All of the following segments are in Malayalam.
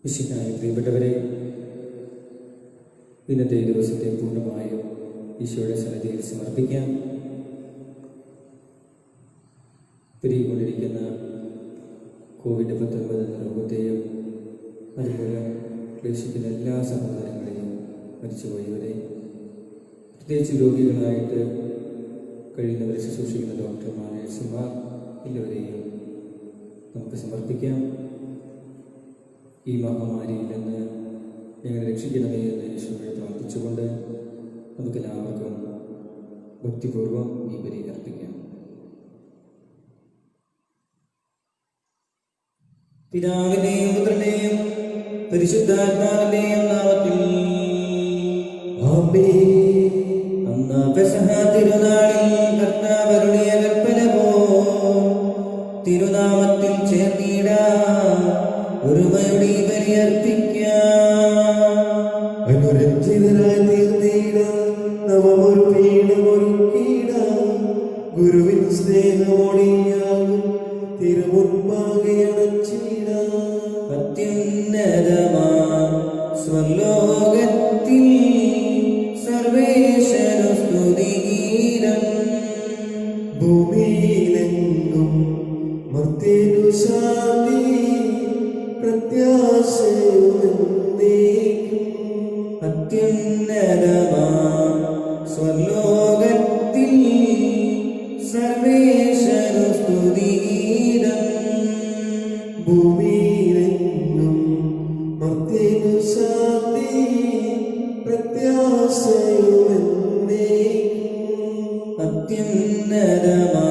വിശുദ്ധനായ പ്രിയപ്പെട്ടവരെ, ഇന്നത്തെ ദിവസത്തെ പൂർണ്ണമായും ഈശോയുടെ സന്നിധിയിൽ സമർപ്പിക്കാം. പെരുകിക്കൊണ്ടിരിക്കുന്ന COVID-19 രോഗത്തെയും അതുപോലെ ക്ലേശിക്കുന്ന എല്ലാ സഹോദരങ്ങളെയും മരിച്ചുപോയവരെ, പ്രത്യേകിച്ച് രോഗികളായിട്ട് കഴിയുന്നവരെ ശുശ്രൂഷിക്കുന്ന ഡോക്ടർമാർ, നഴ്സുമാർ എല്ലാവരെയും നമുക്ക് സമർപ്പിക്കാം. ഈ മഹാമാരിയിൽ നിന്ന് ഞങ്ങളെ രക്ഷിക്കണമേ എന്ന് ഈശോയെ പ്രാർത്ഥിച്ചുകൊണ്ട് നമുക്കെല്ലാവർക്കും ഭക്തിപൂർവ്വം ഈ ബലി അർപ്പിക്കാം. പിതാവിന്റെയും പുത്രന്റെയും പരിശുദ്ധാത്മാവിന്റെയും നാമത്തിൽ ആമേൻ. അന്ന് പെസഹ തിരുനാളിൽ കർത്താവ് അരുളിയ കൽപ്പന പോൽ തിരുനാമത്തിൽ ചേർന്നിടാം ഒരുമയുടെ ബലിയർപ്പിക്കാം. അനുരഞ്ജിതരായി തീർന്നിടാം നവമൊരു പീഠമൊരുക്കിടാം. ഗുരുവിൻ സ്നേഹമൊടിയാകും തിരുമുൻപാകെ അണച്ചിടാം. അത്യുന്നതമാം സ്വർലോകത്തിൽ സർവേശ്വരനു സ്തുതിഗീതം. ഭൂമിയിലെങ്ങും മർത്യനു ശാന്തി പ്രത്യാശയുമെന്നേക്കും. അത്യുന്നതമാം സ്വർലോകത്തിൽ സർവേശ്വരനു സ്തുതിഗീതം. ഭൂമിയിലെങ്ങും മർത്യനു ശാന്തി പ്രത്യാശയുമെന്നേക്കും. അത്യുന്നതമാം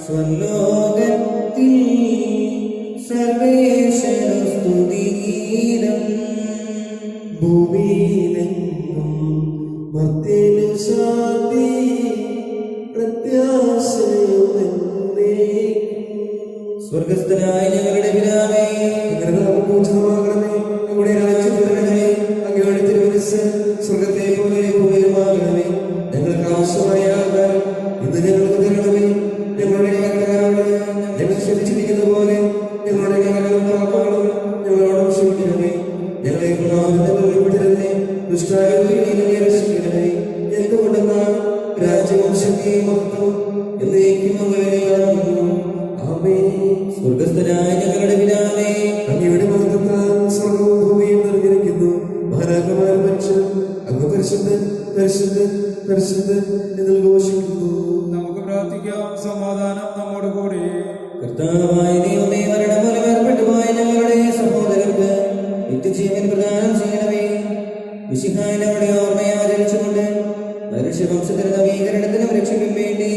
സ്വർലോകത്തിൽ സർവേശ്വരനു സ്തുതിഗീതം. ഭൂമിയിലെങ്ങും മർത്യനു ശാന്തി പ്രത്യാശയുമെന്നേക്കും. സ്വർഗസ്ഥനായ ഞങ്ങളുടെ പിതാവേ, അങ്ങയുടെ നാമം പൂജിതമാകണമേ. അങ്ങയുടെ രാജ്യം വരണമേ. അങ്ങയുടെ തിരുമനസ്സ് സ്വർഗ്ഗത്തെ പോലെ ഭൂമിയിലുമാകണമേ. ഞങ്ങൾക്ക് ആവശ്യമായ ആഹാരം ഇന്ന് ഞങ്ങൾക്ക് തരണമേ. ഞങ്ങളുടെ കടക്കാരോട് ഞങ്ങൾ ക്ഷമിച്ചിരിക്കുന്ന പോലെ ഞങ്ങളുടെ കടങ്ങളും പാപങ്ങളും ഞങ്ങളോട് ക്ഷമിക്കണമേ. ഞങ്ങളെ ഉൾപ്പെടുത്തണമേ. ദുഷ്ടാരൂപിയെ രക്ഷിക്കണമേ. എന്തുകൊണ്ടെന്നാൽ രാജ്യവും ശക്തിയും മഹത്വവും എന്നേക്കും അങ്ങനെയാകുന്നു. ആമേൻ. സ്വർഗസ്ഥനായ ഞങ്ങളുടെ പിതാവേ, അങ്ങയുടെ മഹത്വത്താൽ സ്വർഗ്ഗവും ഭൂമിയും നിറഞ്ഞിരിക്കുന്നു. മഹാരാജാവായ മനുഷ്യൻ അങ്ങ് പരിശുദ്ധൻ പരിശുദ്ധൻ പരിശുദ്ധൻ എന്ന് ഘോഷിക്കുന്നു. നമുക്ക് പ്രാർത്ഥിക്കാം. സമാധാനം നമ്മോട് കൂടെ. കർത്താവായ ദൈവമേ, മരണം മൂലം ഏർപ്പെട്ടുപോയ ഞങ്ങളുടെ സഹോദരർക്ക് നിത്യജീവൻ പ്രദാനം ചെയ്യണമേ. മിശിഹായുടെ ഓർമ്മയെ ആചരിച്ചുകൊണ്ട് മനുഷ്യവംശത്തിന് നവീകരണത്തിനും രക്ഷയ്ക്കും വേണ്ടി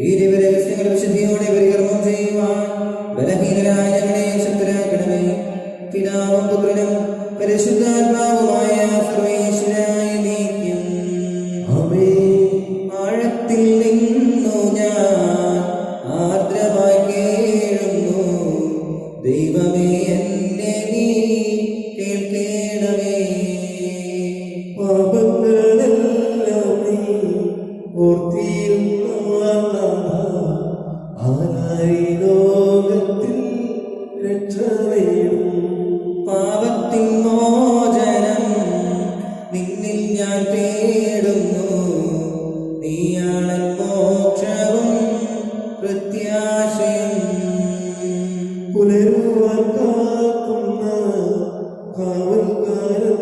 ഈ ദിവരഹസ്യങ്ങൾ വിശുദ്ധിയോടെ പരികർമ്മം ചെയ്യുവാൻ ബലഹീനരായ ഞങ്ങളെ ശക്തരാക്കണമേ. പിതാവും പുത്രനും പരിശുദ്ധാത്മാവുമായ സർവേശ്വരായ നീക്കും. ആമേൻ. ആഴത്തിൽ നിന്നു ഞാൻ ആർദ്രമായി കേഴുന്നു. ദൈവമേ, എന്നെ നീ കേൾക്കണമേ. പാപങ്ങളെല്ലാം നീ ഓർത്തിരുന്നാഥ. ആരായി ലോകത്തിൽ രക്ഷ നേടും. പാപത്തിൻ മോചനം നിന്നിൽ ഞാൻ തേടുന്നു. നീയാണ് മോക്ഷവും പ്രത്യാശയും. പുലരുവാൻ കാക്കുന്ന കാവൽക്കാരൻ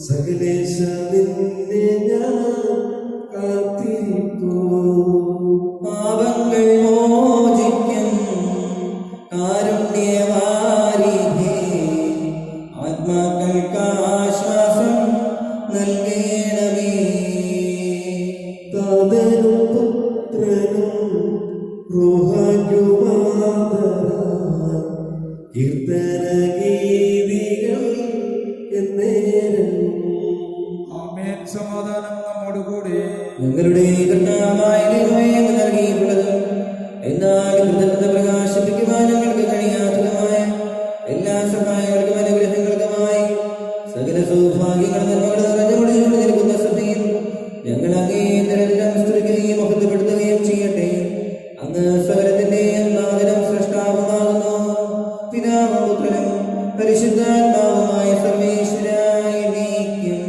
സകലേശ നിന്നെ ഞാൻ കാത്തിരിപ്പൂ. പാപങ്ങൾ മോചിക്കും കാരുണ്യവാരിധേ. ആത്മാക്കൾക്ക് ആശ്വാസം നൽകണമേ. താതനും പുത്രനും റൂഹായുമാതരാൽ കീർത്തനഗീതികൾ എന്നേരം. ആമേൻ. സമാധാനം നമ്മോട് കൂടെ. ഞങ്ങളുടെ കർത്താവായ ദൈവമേ, അങ്ങ് നൽകിയിട്ടുള്ളതും എന്നാൽ കൃതജ്ഞത പ്രകാശിപ്പിക്കുവാൻ ഞങ്ങൾക്ക് കഴിയാത്തതുമായ എല്ലാ സഹായങ്ങൾക്കും അനുഗ്രഹങ്ങൾക്കുമായി സകല സൗഭാഗ്യങ്ങളും നന്മകളും നിറഞ്ഞുകൊണ്ട് നിൽക്കുന്ന സഭയിൽ ഞങ്ങൾ അങ്ങേ നിരന്തരം സ്തുതിക്കുകയും മഹത്വപ്പെടുത്തുകയും ചെയ്യട്ടെ. അങ്ങ് സകലത്തിന്റെയും നാഥനും സൃഷ്ടാവുമാകുന്നു. പിതാവും പുത്രനും പരിശുദ്ധാത്മാവുമായ സർവേശ്വരായ നീക്കും.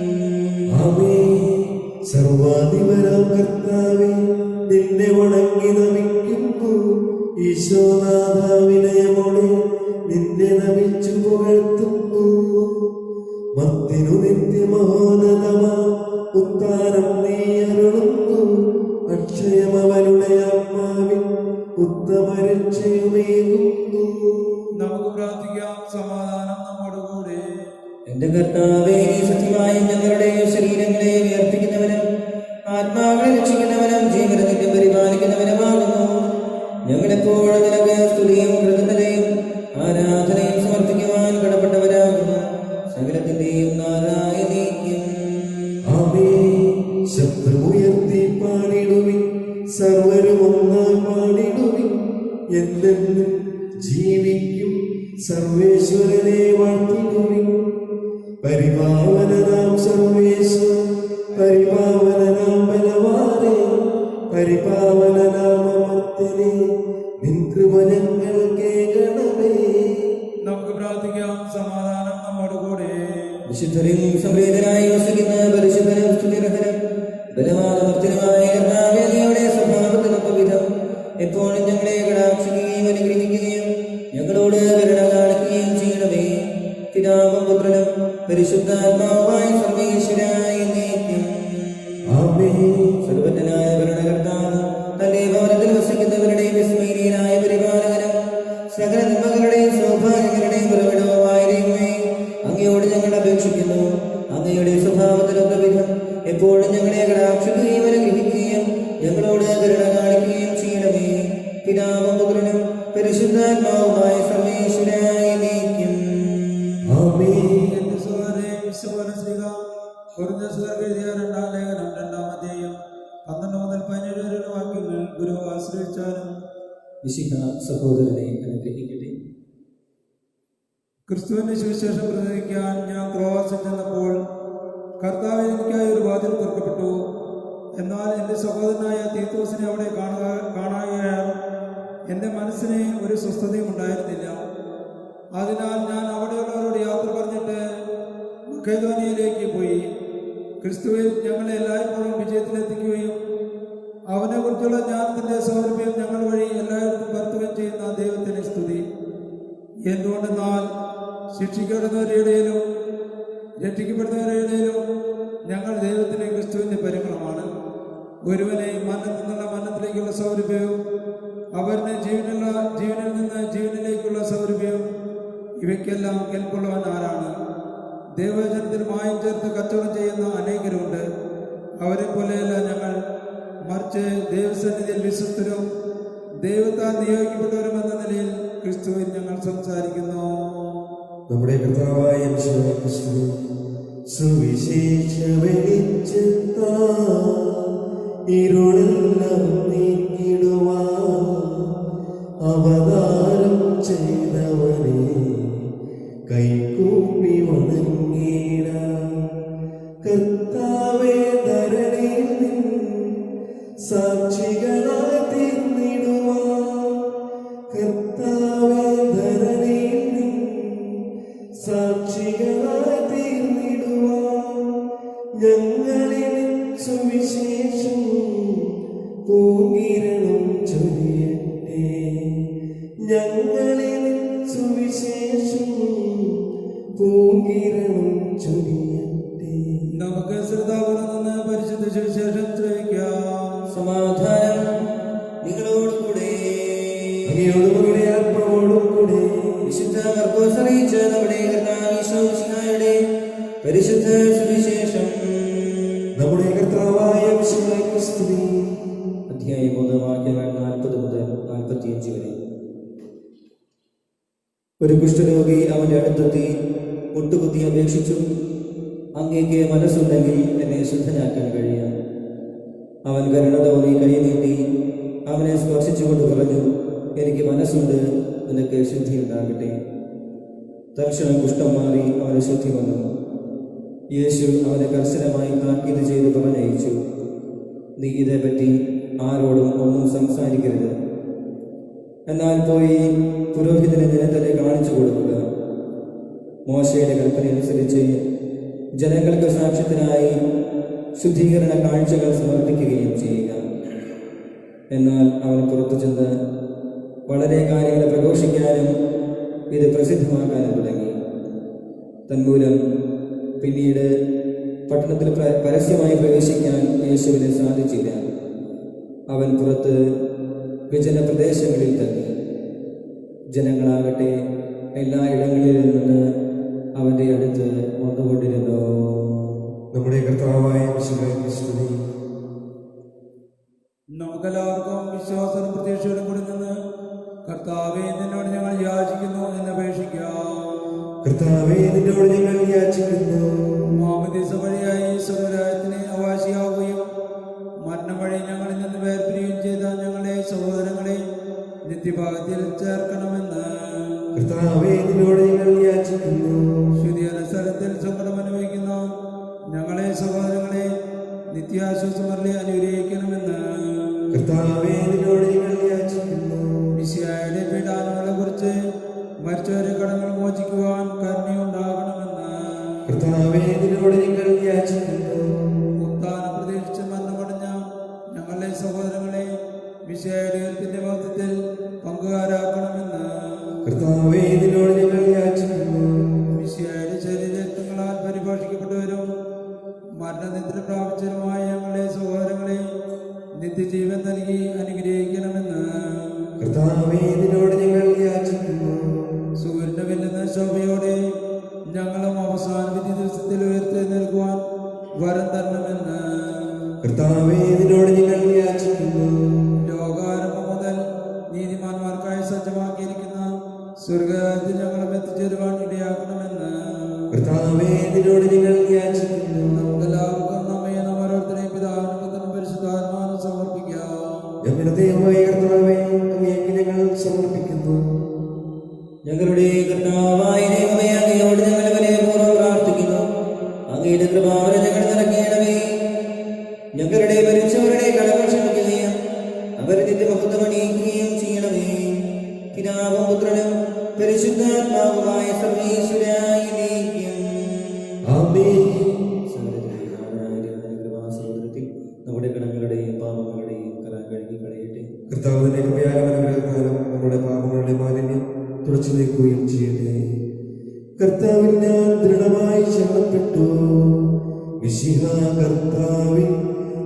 സർവാധിപനാം കർത്താവേ, നിന്നെ വണങ്ങി നമിക്കുന്നു. ഈശോനാഥ, വിനയമോടെ നിന്നെ നമിച്ചു പുകഴ്ത്തുന്നു. മർത്തിനു നിത്യമഹോന്നതമാ ഉത്താനം നീ അരുളുന്നു. അക്ഷയമവനുടെ ആത്മാവിൽ ഉത്തമ രക്ഷയുമേകുന്നു. നമുക്ക് പ്രാർത്ഥിക്കാം. സമാധാനം നമ്മുടെ കൂടെ. എന്റെ കർത്താവേ, സത്യമായും ഞങ്ങളുടെ ശരീരങ്ങളെ ഉയർപ്പിക്കുന്നവനും ആത്മാക്കളെ രക്ഷിക്കുന്നവനും ജീവനെ നിത്യം പരിപാലിക്കുന്നവനുമാകുന്നു. ഞങ്ങളെപ്പോഴും നിനക്ക് സ്തുതിയും കൃതജ്ഞതയും ആരാധനയും സമർപ്പിക്കുവാൻ കടപ്പെട്ടവരാകുന്നു. സകലത്തിന്റെയും നാഥായ നീക്കും. ശബ്ദമുയർത്തി പാടിടുവിൻ, സർവരും ഒന്നായി പാടിടുവിൻ. എന്തെന്നും ജീവിക്കും സർവേശ്വരനെ വാഴ്ത്തിടുവിൻ. പരിപാവനനാം സർവേശ്വര, പരിപാവനനാം ബലവാനെ, പരിപാവനനാം അമർത്യനെ, നിൻ കൃപ ഞങ്ങൾ കേൾക്കണമേ. നമുക്ക് പ്രാർത്ഥിക്കാം. സമാധാനം നമ്മുടെ കൂടെ. വിശുദ്ധരും സംപ്രീതരായി വസിക്കുന്ന പരിശുദ്ധനും സ്തുതിർഹനും ബലവാനമർത്തിനുമായ കർത്താവേ, അങ്ങയുടെ സ്വഭാവത്തിനൊത്ത വിധം എപ്പോഴും ഞങ്ങളെ കടാക്ഷിക്കുകയും അനുഗ്രഹിക്കുകയും ഞങ്ങളോട് കരുണ കാണിക്കുകയും ചെയ്യണമേ. പിതാവും പുത്രനും പരിശുദ്ധാത്മാവുമായ സർവേശ്വരായ നീക്കും. സർവജ്ഞനായ ഭരണകർത്താവ് തന്റെ ഭവനത്തിൽ വസിക്കുന്നവരുടെ വിസ്മരണീയനായ പരിപാലകനും സകല നന്മകളുടെയും സൗഭാഗ്യങ്ങളുടെയും ഉറവിടവുമായ ദൈവമേ, അങ്ങയോട് ഞങ്ങൾ അപേക്ഷിക്കുന്നു. അങ്ങയുടെ സ്വഭാവത്തിനൊത്ത വിധം എപ്പോഴും ഞങ്ങളെ കടാക്ഷിക്കുകയും അനുഗ്രഹിക്കുകയും ഞങ്ങളോട് കരുണ കാണിക്കുകയും ചെയ്യണമേ. പിതാവും പുത്രനും പരിശുദ്ധാത്മാവുമായ സർവേശ്വരായ നീക്കും. എന്റെ സഹോദരനെ വിശ്വപോലെ ശ്രീക എഴുതിയ 2-ാം ലേഖനം 2-ാം അധ്യായം 12 മുതൽ 17 വരെയുള്ള വാക്യങ്ങൾ ഗുരു ആശ്രയിച്ചാലും വിശുദ്ധ സഹോദരനെ അനുഗ്രഹിക്കട്ടെ. ക്രിസ്തുവിന്റെ സുവിശേഷം പ്രസംഗിക്കാൻ ഞാൻ ക്രോവാസിൽ ചെന്നപ്പോൾ കർത്താവ് എനിക്കായി ഒരു വാതിൽ തുറക്കപ്പെട്ടു. എന്നാൽ എൻ്റെ സഹോദരനായ തീത്തോസിനെ അവിടെ കാണാതെയാൽ എൻ്റെ മനസ്സിന് ഒരു സ്വസ്ഥതയും ഉണ്ടായിരുന്നില്ല. അതിനാൽ ഞാൻ അവിടെയുള്ളവരോട് യാത്ര പറഞ്ഞിട്ട് മക്കെദോനിയയിലേക്ക് പോയി. ക്രിസ്തുവിൽ ഞങ്ങളെ എല്ലായ്പ്പോഴും വിജയത്തിലെത്തിക്കുകയും അവനെക്കുറിച്ചുള്ള ജ്ഞാനത്തിൻ്റെ സൗരഭ്യം ഞങ്ങൾ വഴി എല്ലായിടത്തും പരത്തുകയും ചെയ്യുന്ന ദൈവത്തിന് സ്തുതി. എന്തുകൊണ്ടെന്നാൽ ശിക്ഷിക്കപ്പെടുന്നവരുടെ ഇടയിലും രക്ഷിക്കപ്പെടുന്നവരുടെ ഇടയിലും ഞങ്ങൾ ദൈവത്തിൻ്റെ ക്രിസ്തുവിൻ്റെ പരിമളമാണ്. ഒരുവനെ മരണത്തിൽ നിന്നുള്ള മരണത്തിലേക്കുള്ള സൗരഭ്യവും അവരുടെ ജീവനിൽ നിന്ന് ജീവനിലേക്കുള്ള സൗരഭ്യവും ഇവയ്ക്കെല്ലാം കെൽപ്പുള്ളവൻ ആരാണ്? ദൈവവചനത്തിൽ മായം ചേർത്ത് കച്ചവടം ചെയ്യുന്ന അനേകരുണ്ട്. അവരെ പോലെയല്ല ഞങ്ങൾ, മറിച്ച് ദൈവസന്നിധിയിൽ വിശ്വസ്തരും ദൈവത്താൽ നിയോഗിക്കപ്പെട്ടവരും എന്ന നിലയിൽ ക്രിസ്തുവിൽ ഞങ്ങൾ സംസാരിക്കുന്നു. നമ്മുടെ കർത്താവായ ക്രിസ്തു സുവിശേഷ വെളിച്ചത്താൽ ഇരുളെല്ലാം നീക്കിടുവാൻ അവതാരം ചെയ്തവനെ കൈകൂപ്പി വണങ്ങിടാം. കർത്താവേ, ധരണിയിൽ നിൻ സാക്ഷികളായി തീർന്നിടുവാൻ. കർത്താവേ, ധരണിയിൽ നിൻ സാക്ഷികളായി തീർന്നിടുവാൻ. ഞങ്ങളിൽ സുവിശേഷം പൂങ്കിരണം ചൊരിയട്ടെ. ഞങ്ങളിൽ സുവിശേഷം പൂങ്കിരണം ചൊരിയട്ടെ. നമുക്ക് ശ്രദ്ധാപൂർവം നിന്ന് പരിശുദ്ധ സുവിശേഷം ശ്രവിക്കാം. സമാധാനം നിങ്ങളോടുകൂടെ. അങ്ങയോടുകൂടെ ആത്മാവോടും കൂടെ. വിശുദ്ധ മർക്കോസ് അറിയിച്ച നമ്മുടെ കർത്താവ് ഈശോ മിശിഹായുടെ പരിശുദ്ധ സുവിശേഷം. നമ്മുടെ കർത്താവായ മിശിഹായ്ക്ക് സ്തുതി. അധ്യായം 3 വാക്യങ്ങൾ 40 മുതൽ 45 വരെ. ഒരു കുഷ്ഠരോഗി അവന്റെ അടുത്തെത്തി മുട്ടുകുത്തി അപേക്ഷിച്ചു, അങ്ങേക്ക് മനസ്സുണ്ടെങ്കിൽ എന്നെ ശുദ്ധനാക്കാൻ കഴിയാം. അവൻ കരുണ തോന്നി കൈ നീട്ടി അവനെ സ്പർശിച്ചുകൊണ്ട് പറഞ്ഞു, എനിക്ക് മനസ്സുണ്ട്, നിനക്ക് ശുദ്ധി ഉണ്ടാകട്ടെ. തൽക്ഷണം കുഷ്ഠം മാറി അവന് ശുദ്ധി വന്നു. യേശു അവനെ കർശനമായി താക്കീത് ചെയ്ത് പറഞ്ഞയച്ചു, നീ ഇതേപ്പറ്റി ആരോടും ഒന്നും സംസാരിക്കരുത്. എന്നാൽ പോയി പുരോഹിതന് നിരന്തരെ കാണിച്ചു കൊടുക്കുക. മോശയുടെ കൽപ്പന അനുസരിച്ച് ജനങ്ങൾക്ക് സാക്ഷ്യത്തിനായി ശുദ്ധീകരണ കാഴ്ചകൾ സമർപ്പിക്കുകയും ചെയ്യുക. എന്നാൽ അവൻ പുറത്തു ചെന്ന് വളരെ കാര്യങ്ങൾ പ്രഘോഷിക്കാനും ഇത് പ്രസിദ്ധമാക്കാനും തുടങ്ങി. തന്മൂലം പിന്നീട് പട്ടണത്തിൽ പരസ്യമായി പ്രവേശിക്കാൻ യേശുവിന് സാധിച്ചില്ല. അവൻ പുറത്ത് വിജന പ്രദേശങ്ങളിൽ തങ്ങി. ജനങ്ങളാകട്ടെ എല്ലാ ഇടങ്ങളിലും നിന്ന് അവന്റെ അടുത്ത് വന്നുകൊണ്ടിരുന്നു. നമ്മുടെ കർത്താവായ യേശുവിനെ സ്തുതി. നമുക്കെല്ലാവർക്കും വിശ്വാസം പ്രതീക്ഷയോടും കൂടി നിന്ന് കർത്താവേ നിന്നോട് ഞങ്ങൾ യാചിക്കുന്നു എന്നപേക്ഷിക്കാം. കർത്താവേ നിന്നോട് ഞങ്ങൾ യാചിക്കുന്നു. മാമോദീസ വഴിയായി സമുദായത്തിന് അവകാശിയാവുകയും മരണം വഴി ഞങ്ങളിൽ നിന്ന് വേർപിരിയുകയും ചെയ്ത ഞങ്ങളുടെ സഹോദരങ്ങളെ നിത്യഭാഗത്തിൽ ചേർക്കണമെന്ന് കർത്താവേ നിന്നോട് ഞങ്ങൾ യാചിക്കുന്നു. ശുദ്ധീകരണ സ്ഥലത്തിൽ സങ്കടം അനുഭവിക്കുന്ന ഞങ്ങളെ സഹോദരങ്ങളെ നിത്യാശ്വാസമറിലെ അനുഗ്രഹിക്കണമെന്ന് കർത്താവേ നിന്നോട് ഞങ്ങൾ യാചിക്കുന്നു. മിശിഹായുടെ പീഡാനങ്ങളെ കുറിച്ച് മരിച്ചവരെ കടങ്ങൾ മോചിക്കുവാൻ കരുണയുണ്ടാകണമെന്ന് കർത്താവേ നിന്നോട് ഞങ്ങൾ യാചിക്കുന്നു. ഉത്ഥാനം പ്രതീക്ഷിച്ച് മരണമടഞ്ഞ ഞങ്ങളുടെ സഹോദരങ്ങളെ മിശിഹായുടെ ഉയർപ്പിന്റെ മഹത്വത്തിൽ പങ്കുകാരാക്കണമെന്ന് കർത്താവേ നിന്നോട് ഞങ്ങൾ യാചിക്കുന്നു. മിശിഹായുടെ ശരീരങ്ങളാൽ പരിഭാഷിക്കപ്പെട്ടവരും മരണനിദ്ര പ്രാപിച്ചവരുമായ ഞങ്ങളുടെ സഹോദരങ്ങളെ നിത്യജീവൻ നൽകി അനുഗ്രഹിക്കണമെന്ന് കർത്താവേ നിന്നോട് ഞങ്ങൾ യാചിക്കുന്നു. സൂര്യന്റെ വെല്ലുന്ന ശോഭയോടെ ഞങ്ങളും അവസാന വിധി ദിവസത്തിൽ ഉയർത്തെഴുന്നേൽക്കുവാൻ വരം തരണമെന്ന് കർത്താവേ നിന്നോട് ഞങ്ങൾ യാചിക്കുന്നു. ലോകാരംഭം മുതൽ നീതിമാന്മാർക്കായി സജ്ജമാക്കിയിരിക്കുന്ന സ്വർഗ്ഗത്തിൽ ഞങ്ങളും എത്തിച്ചേരുവാൻ ഇടയാക്കണമെന്ന് കർത്താവേ നിന്നോട് ഞങ്ങൾ യാചിക്കുന്നു. നമുക്കെല്ലാവർക്കും നമ്മെ നാം ഓരോരുത്തരെയും പിതാവിനും പുത്രനും പരിശുദ്ധാത്മാവിനും സമർപ്പിക്കാം. ഞങ്ങളുടെ ദൈവമായ കർത്താവേ അങ്ങേക്ക് ഞങ്ങൾ സമർപ്പിക്കുന്നു. ഞങ്ങളുടെ കർത്താവായ ദൈവമേ, അങ്ങയോട് ഞങ്ങൾ വിനയപൂർവ്വം പ്രാർത്ഥിക്കുന്നു. അങ്ങയുടെ കൃപാവരം ഞങ്ങൾ നിറയ്ക്കണമേ. ഞങ്ങളുടെ മരിച്ചവരുടെ കടമ ക്ഷമിക്കുകയും അവരെ നിത്യമഹത്വം അണിയിക്കുകയും ചെയ്യണമേ. പിതാവും പുത്രനും പരിശുദ്ധാത്മാവുമായ സർവ്വേശ്വരായിരിക്കും. ആമേൻ. സഹോദരത്തിൽ നമ്മുടെ കടങ്ങളുടെയും പാപങ്ങളുടെയും കറ കഴുകി കളയട്ടെ. കർത്താവിന്റെ കൃപയാലും നമ്മുടെ പാപങ്ങളുടെ മാലിന്യം തുടച്ചു നീക്കുകയും ചെയ്യട്ടെ. കർത്താവിൽ ഞാൻ ദൃഢമായി ശരണപ്പെട്ടു. മിശിഹ കർത്താവിൻ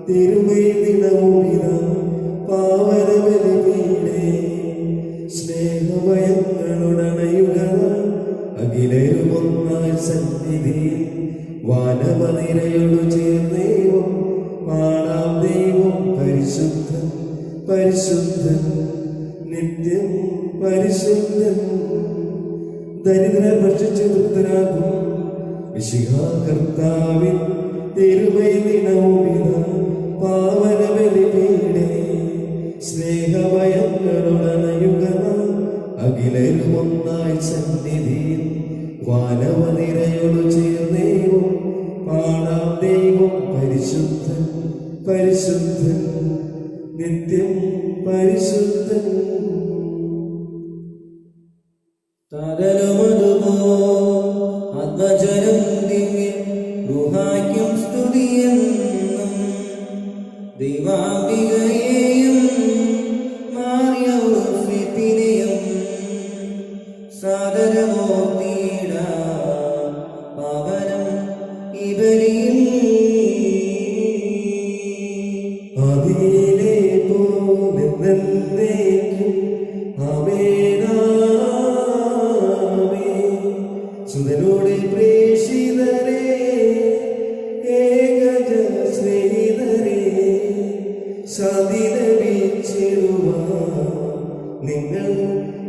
തിരുമൈ ദിനവുമിത പാവന ബലിപീഠേ സ്നേഹഭയങ്ങളുടണയുക. അഖിലരുമൊന്നായി സന്നിധിയിൽ വാനവനിരയോടു ചേർന്നേവം പാടാം. ദൈവം പരിശുദ്ധൻ പരിശുദ്ധൻ നിത്യം പരിശുദ്ധൻ. ദരിദ്രർ ഭക്ഷിച്ച് തൃപ്തരാകും. മിശിഹ കർത്താവിൻ തിരുമൈ ദിനവുമിത പാവന ബലിപീഠേ സ്നേഹഭയങ്ങളുടണയുക. അഖിലരുമൊന്നായി സന്നിധിയിൽ വാനവനിരയോടു ചേർന്നേവം പാടാം. ദൈവം പരിശുദ്ധൻ പരിശുദ്ധൻ നിത്യം പരിശുദ്ധൻ. താരലുമതുപോ ആത്മജനം ദിവ്യം റുഹായ്ക്കും സ്തുതിയെന്നും ദൈവാംബികയെയും മാറിയൗസിപ്പിനെയും സാദരമോർത്തിട പാവനം ഇബലിയിൽ ആദിയിലെ പോലെന്നേക്കും ആമേനാമേൻ. സുതനോടെ പ്രേഷിതരേ ഏകജ സ്നേഹിതരേ ശാന്തി ലഭിച്ചിടുവാൻ നിങ്ങൾ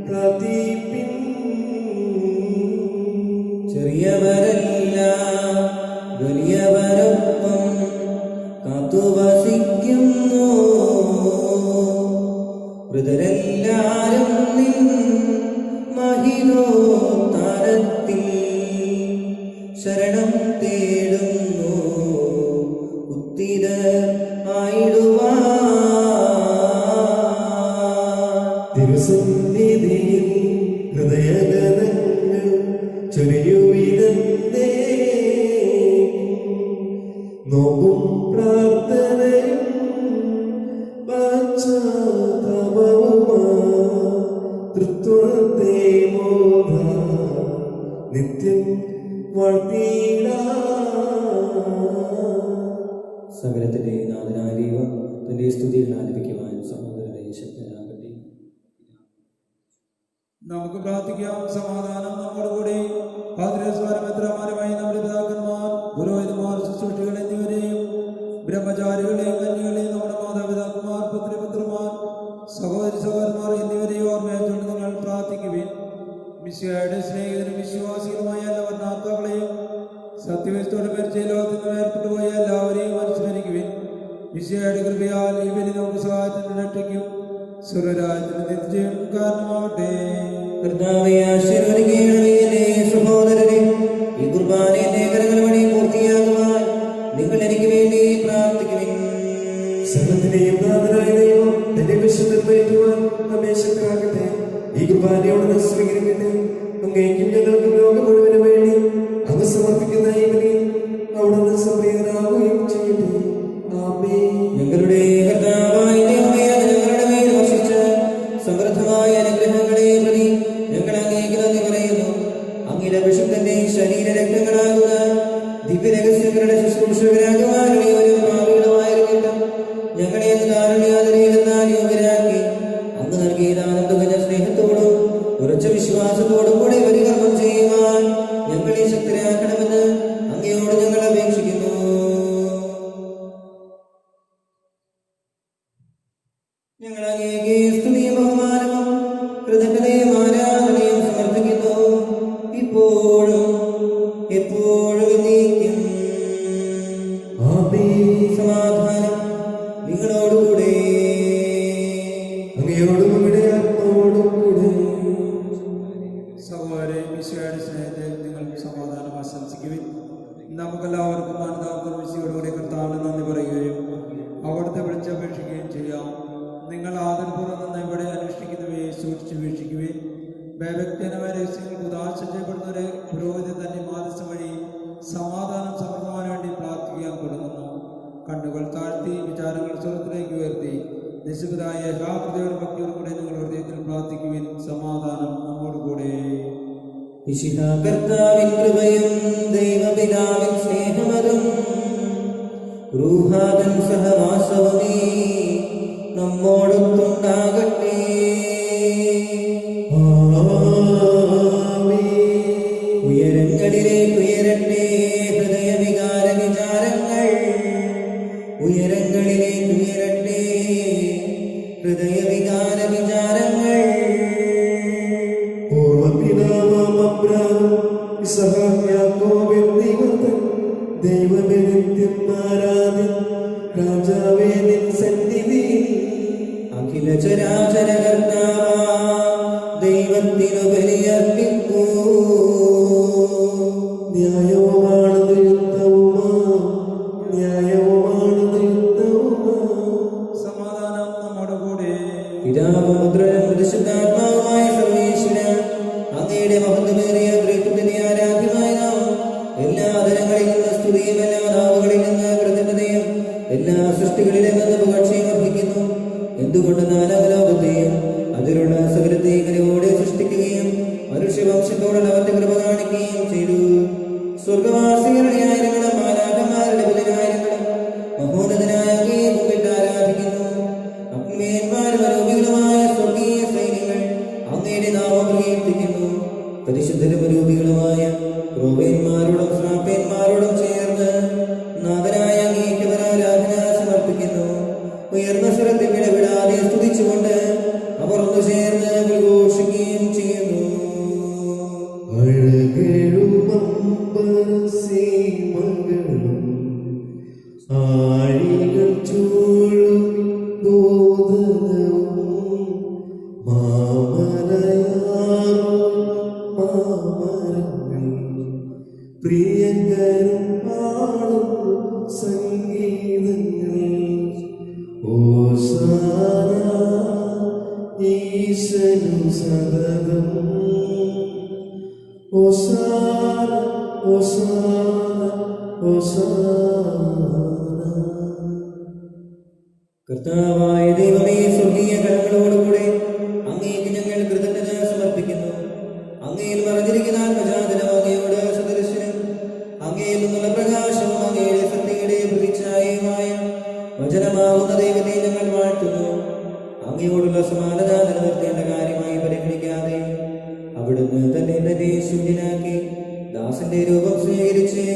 പ്രാർത്ഥിപ്പിൻ. ചെറിയവരല്ല വലിയ തേടുന്നു ഉത്തിത ആയിടുവാൻ. തിരുസന്നിധിയിൽ ഹൃദയഗതങ്ങൾ ചൊരിയുവിതേ നോക്കും പ്രാർത്ഥനയും പശ്ചാത്താപവുമാ തൃത്വത്തെ മോദ നിത്യം വാഴ്ത്തിയിടാം. സകലത്തിന്റെ നാഥനായ ദൈവം തന്റെ സ്തുതികൾ ആലപിക്കുവാൻ സഹോദരനെ ശക്തനാകട്ടെ. നമുക്ക് പ്രാർത്ഥിക്കാം. സമാധാനം നമ്മോടുകൂടി. പാതിരസ്വരമെത്രമാരുമായി നമ്മുടെ പിതാക്കന്മാർ, പുരോഹിതന്മാർ, ശുശ്രൂഷികൾ എന്നിവരെയും ബ്രഹ്മചാരികളെയും കന്യകളെയും നമ്മുടെ മാതാപിതാക്കന്മാർ, പുത്രിപുത്രന്മാർ, സഹോദരി സഹോദരന്മാർ എന്നിവരെയും ഓർമ്മയാച്ചുകൊണ്ട് നിങ്ങൾ പ്രാർത്ഥിക്കുവിൻ. മിശിഹായുടെ സ്നേഹിതനും വിശ്വാസികളുമായ എല്ലാ വർണ്ണാത്മാക്കളെയും സത്യവേശത്തോടെ മരിച്ച ലോകത്തിൽ നിന്ന് വേർപെട്ടുപോയ എല്ലാവരെയും അനുസ്മരിക്കുവിൻ. മിശിഹായുടെ കൃപയാൽ ഈ ബലി നമുക്ക് സഹായത്തിന് രക്ഷയ്ക്കും സ്വർഗ്ഗരാജ്യത്തിന് നിത്യജീവൻ കാരണമാവട്ടെ. കർത്താവേ, ആശീർവദിക്കണമേ എന്നെ സഹോദരരെ. ഈ കുർബാനയുടെ കരങ്ങൾ വഴി പൂർത്തിയാകുവാൻ നിങ്ങൾ എനിക്ക് വേണ്ടി പ്രാർത്ഥിക്കുവിൻ. സകലത്തിനെയും നാഥനായ ദൈവം തന്റെ വിശുദ്ധ പറ്റുവാൻ നമ്മെ ശക്തരാക്കട്ടെ. ഈ കുർബാനയോട് സ്വീകരിക്കട്ടെ. അങ്ങേക്കും ഞങ്ങൾക്കും ലോകം മുഴുവന് വേണ്ടി അങ്ങ് സമർപ്പിക്കുന്ന ഈ ബലി അവിടുന്ന് സംപ്രീതനാവുകയും ചെയ്യട്ടെ. ആമേൻ. ഞങ്ങളുടെ കർത്താവായ ദൈവമേ, അങ്ങ് ഞങ്ങളുടെ മേൽ വർഷിച്ച സമൃദ്ധമായ അനുഗ്രഹങ്ങളെ പ്രതി ഞങ്ങൾ അങ്ങേക്ക് നന്ദി പറയുന്നു. അങ്ങയുടെ വിശുദ്ധന്റെ ശരീര രക്തങ്ങളാകുന്ന ദിവ്യരഹസ്യങ്ങളുടെ ശുശ്രൂഷകരാകുവാൻ ഇവരും ഭാവികളുമായിരുന്നിട്ടും ഞങ്ങളെ അങ്ങ് കാരുണ്യാതിരയിലെന്നാൽ യോഗ്യരാക്കി അങ്ങ് നൽകിയ ആനന്ദകര സ്നേഹത്തോടും ഉറച്ച വിശ്വാസത്തോടും കൂടെ പരികർമ്മം ചെയ്യുവാൻ ഞങ്ങളെ ശക്തരാക്കണമെന്ന് അങ്ങയോട് ഞങ്ങൾ അപേക്ഷിക്കുന്നു. ഞങ്ങൾ അങ്ങേക്ക് സ്തുതിയും ബഹുമാനവും കൃതജ്ഞതയും ആരാധനയും സമർപ്പിക്കുന്നു, ഇപ്പോഴും എപ്പോഴും എന്നേക്കും. ആമേൻ. സമാധാനം നിങ്ങളോടുകൂടെ. അങ്ങയോടും അങ്ങയുടെ ആത്മാവോടും കൂടെ. സഹോദരരെ, മിശിഹായുടെ സ്നേഹത്തിൽ നിങ്ങൾ സമാധാനം ആശംസിക്കുവിൻ. നമുക്കെല്ലാവർക്കും മാനദാന്തം മിശിയോടുകൂടി കർത്താവിന് നന്ദി പറയുകയും അവിടുത്തെ വിളിച്ചപേക്ഷിക്കുകയും ചെയ്യാം. നിങ്ങൾ ആദരപൂർവ്വം നിന്ന് ഇവിടെ അനുഷ്ഠിക്കുന്നവയെ സൂക്ഷിച്ച് വീക്ഷിക്കുകയും ഭയഭക്തനമായ രഹസ്യങ്ങൾ ഉദാശ ചെയ്യപ്പെടുന്നവരെ പുരോഹിതൻ തന്നെ മാധ്യസ്ഥം വഴി സമാധാനം സമർപ്പമാൻ വേണ്ടി പ്രാർത്ഥിക്കാൻ തുടങ്ങുന്നു. കണ്ണുകൾ താഴ്ത്തി വിചാരങ്ങൾ സ്വർഗത്തിലേക്ക് ഉയർത്തി നിശബ്ദരായ യഥാർത്ഥതയോടും ഭക്തിയോടും കൂടെ നിങ്ങൾ ഹൃദയത്തിൽ പ്രാർത്ഥിക്കുവിൻ. സമാധാനം നമ്മോടുകൂടെ. വിശുദ്ധ കർത്താവിൻ കൃപയും ദൈവപിതാവിൻ സ്നേഹമതും റൂഹാദൻ സഹവാസവുമേ നമ്മോടൊത്തുണ്ടാകട്ടെ. ഉയരങ്ങളിലേക്ക് ഉയരട്ടെ ഹൃദയവികാര വിചാരങ്ങൾ, ഉയരങ്ങളിലേക്ക് ഉയരട്ടെ ഹൃദയവികാര വിചാരങ്ങൾ. പൂർവ്വപിതാവാം അബ്രാഹാം, ഇസഹാക്ക്, യാക്കോബ് എന്നിവർതൻ ദൈവമേ നിത്യം ആരാധ്യൻ. രാജാവേ നിൻ സന്നിധിയിൽ അഖില ചരാചര ദൈവത്തിനു ബലിയർപ്പിക്കൂ. ന്യായവുമാണത് യുക്തവുമാ, ന്യായവുമാണത് യുക്തവുമാ. സമാധാനം നമ്മോടുകൂടെ. പിതാവും പുത്രനും പരിശുദ്ധാത്മാവുമായ സർവേശ്വര, അങ്ങയുടെ മഹത്വമേറിയ ത്രിത്വത്തിന്റെ ആരാധ്യമായ നാമം എല്ലാ തലങ്ങളിൽ നിന്ന് സ്തുതിയും എല്ലാ നാവുകളിൽ നിന്ന് കൃതജ്ഞതയും എല്ലാ സൃഷ്ടികളിലും നിന്ന് പുകഴ്ചയും അർപ്പിക്കുന്നു. എന്തുകൊണ്ട് നാലാലോകത്തെയും അതിലുള്ള സകലത്തെയും കനിവോടെ സൃഷ്ടിക്കുകയും മനുഷ്യവംശത്തോടുള്ള അവന്റെ കൃപ കാണിക്കുകയും ചെയ്തു. സ്വർഗവാസികളുടെ ആയിരങ്ങളും മാലാഖമാരുടെ പതിനായിരങ്ങളും മഹോന്നതനായ അങ്ങയെ മുമ്പിട്ട് ആരാധിക്കുന്നു. അഗ്നിമേന്മാരും അരൂപികളുമായ സ്വർഗീയ സൈന്യങ്ങൾ അങ്ങയുടെ നാമം പ്രകീർത്തിക്കുന്നു. പരിശുദ്ധരും അരൂപികളുമായ ക്രോവേന്മാരോടും ശ്രാപ്പേന്മാരോടും ചേർന്ന് നാഥനായ അങ്ങേക്ക് ആരാധന സമർപ്പിക്കുന്നു. ഉയർന്ന സ്വരത്തിൽ ഇടപെടാതെ സ്തുതിച്ചുകൊണ്ട് അവർ ഒന്നു ചേർന്ന് പ്രഘോഷിക്കുകയും ചെയ്യുന്നു. അഴകെഴുമമ്പരസീമകളും ആഴികൾ ചൂഴും ബോധനവും മാമലയാറും മാമരങ്ങൾ പ്രിയങ്കരും കർത്താവായ ദൈവമേ, സ്വർഗീയ ഗണങ്ങളോടുകൂടെ അങ്ങേക്ക് ഞങ്ങൾ കൃതജ്ഞത സമർപ്പിക്കുന്നു. അങ്ങയിൽ മറഞ്ഞിരിക്കുന്ന ആത്മജാതനം, അങ്ങയോട് സദൃശനും അങ്ങയിൽ നിന്നുള്ള പ്രകാശവും അങ്ങയുടെ സത്യയുടെ പ്രതിച്ഛായയുമായ വചനമാകുന്ന ദൈവത്തെ ഞങ്ങൾ വാഴ്ത്തുന്നു. അങ്ങയോടുള്ള സമാനത നിലനിർത്തേണ്ട കാര്യമായി പരിഗണിക്കാതെ അവിടുന്ന് തന്നെ ശൂന്യനാക്കി ദാസന്റെ രൂപം സ്വീകരിച്ച്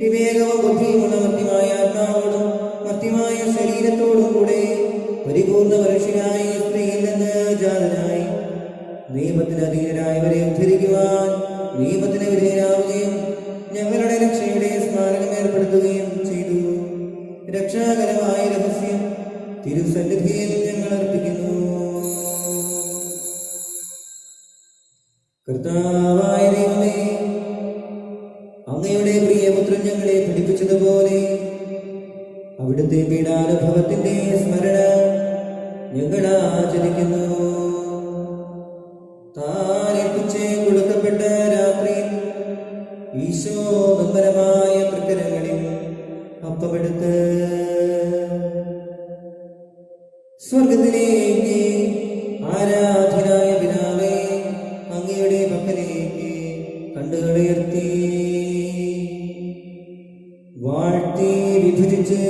വിവേകവും ബുദ്ധിയുമുള്ള മധ്യമായ ആത്മാവോടും മധ്യമായ ശരീരത്തോടും കൂടെ പരിപൂർണ മനുഷ്യനായി സ്ത്രീയിൽ നിന്ന് ജാതനായി നിയമത്തിന് അധീനരായവരെ ഉദ്ധരിക്കുവാൻ നിയമത്തിന് വിധേയരാവുകയും ഞങ്ങളുടെ രക്ഷയുടെ സ്മാരകം ഏർപ്പെടുത്തുകയും ചെയ്തു. രക്ഷാകരമായ രഹസ്യം തിരുസന്നിധിയിൽ ഞങ്ങൾ അർപ്പിക്കുന്നു. കർത്താവായ ദൈവമേ, അങ്ങയുടെ പ്രിയപുത്രൻ ഞങ്ങളെ പഠിപ്പിച്ചതുപോലെ അവിടുത്തെ പീഡാനുഭവത്തിന്റെ സ്മരണ ഞങ്ങൾ ആചരിക്കുന്നു. താൻ ഏൽപ്പിച്ച് കൊടുക്കപ്പെട്ട രാത്രിയിൽ ഈശോ നമ്പരമായ തൃക്കരങ്ങളിൽ അപ്പമെടുത്ത് സ്വർഗത്തിലേക്ക് ആരാധനായ പിതാവേ, അങ്ങയുടെ പക്കലേക്ക് കണ്ണുകളുയർത്തി വാഴ്ത്തി വിഭജിച്ച്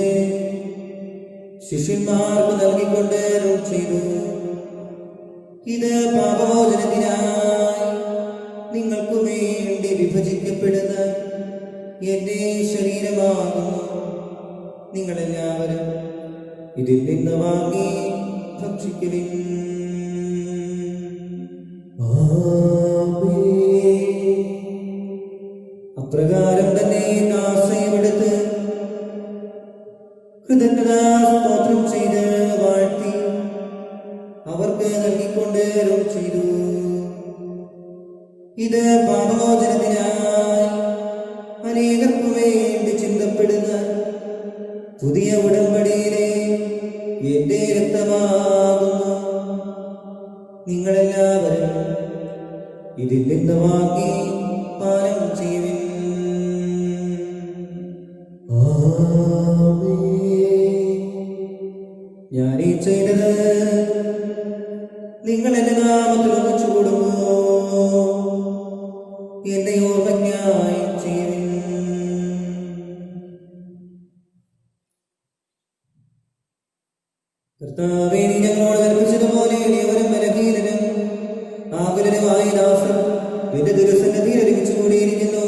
ശിഷ്യന്മാർക്ക് നൽകിക്കൊണ്ട് അരുൾ ചെയ്തു: ഇത് പാപമോചനത്തിനായി നിങ്ങൾക്ക് വേണ്ടി വിഭജിക്കപ്പെടുന്ന എന്റെ ശരീരമാകുന്നു. നിങ്ങളെല്ലാവരും ഇതിൽ നിന്ന് വാങ്ങി ഭക്ഷിക്കുവിൻ. അപ്രകാരം തന്നെ കാസയുമെടുത്ത് കൃതജ്ഞതാ സ്തോത്രം ചെയ്ത് വാഴ്ത്തി അവർക്ക് നൽകിക്കൊണ്ട് അരുൾ ചെയ്തു: ഇത് പാപമോചനത്തിനായി അനേകർക്കു വേണ്ടി ചിന്തപ്പെടുന്ന പുതിയ ഉടമ്പടിയിലെ എന്റെ രക്തമാകുന്നു. നിങ്ങളെല്ലാവരും ഇതിൽ നിന്ന് വാങ്ങി പാനം ചെയ്യുവിൻ. ഞാനീ ചെയ്തത് നിങ്ങൾ എന്റെ നാമത്തിൽ ഒന്നിച്ചു കൂടുമോ എന്റെ ഓർമ്മയ്ക്കായി ചെയ്യുവിൻ. കർത്താവേ, നീ ഞങ്ങളോട് കൽപ്പിച്ചതുപോലെ എളിയവരും ബലഹീനരും ആകുലരുമായ ദാസർ നിന്റെ തിരുസന്നിധിയിൽ ഒരുമിച്ച് കൂടിയിരിക്കുന്നു.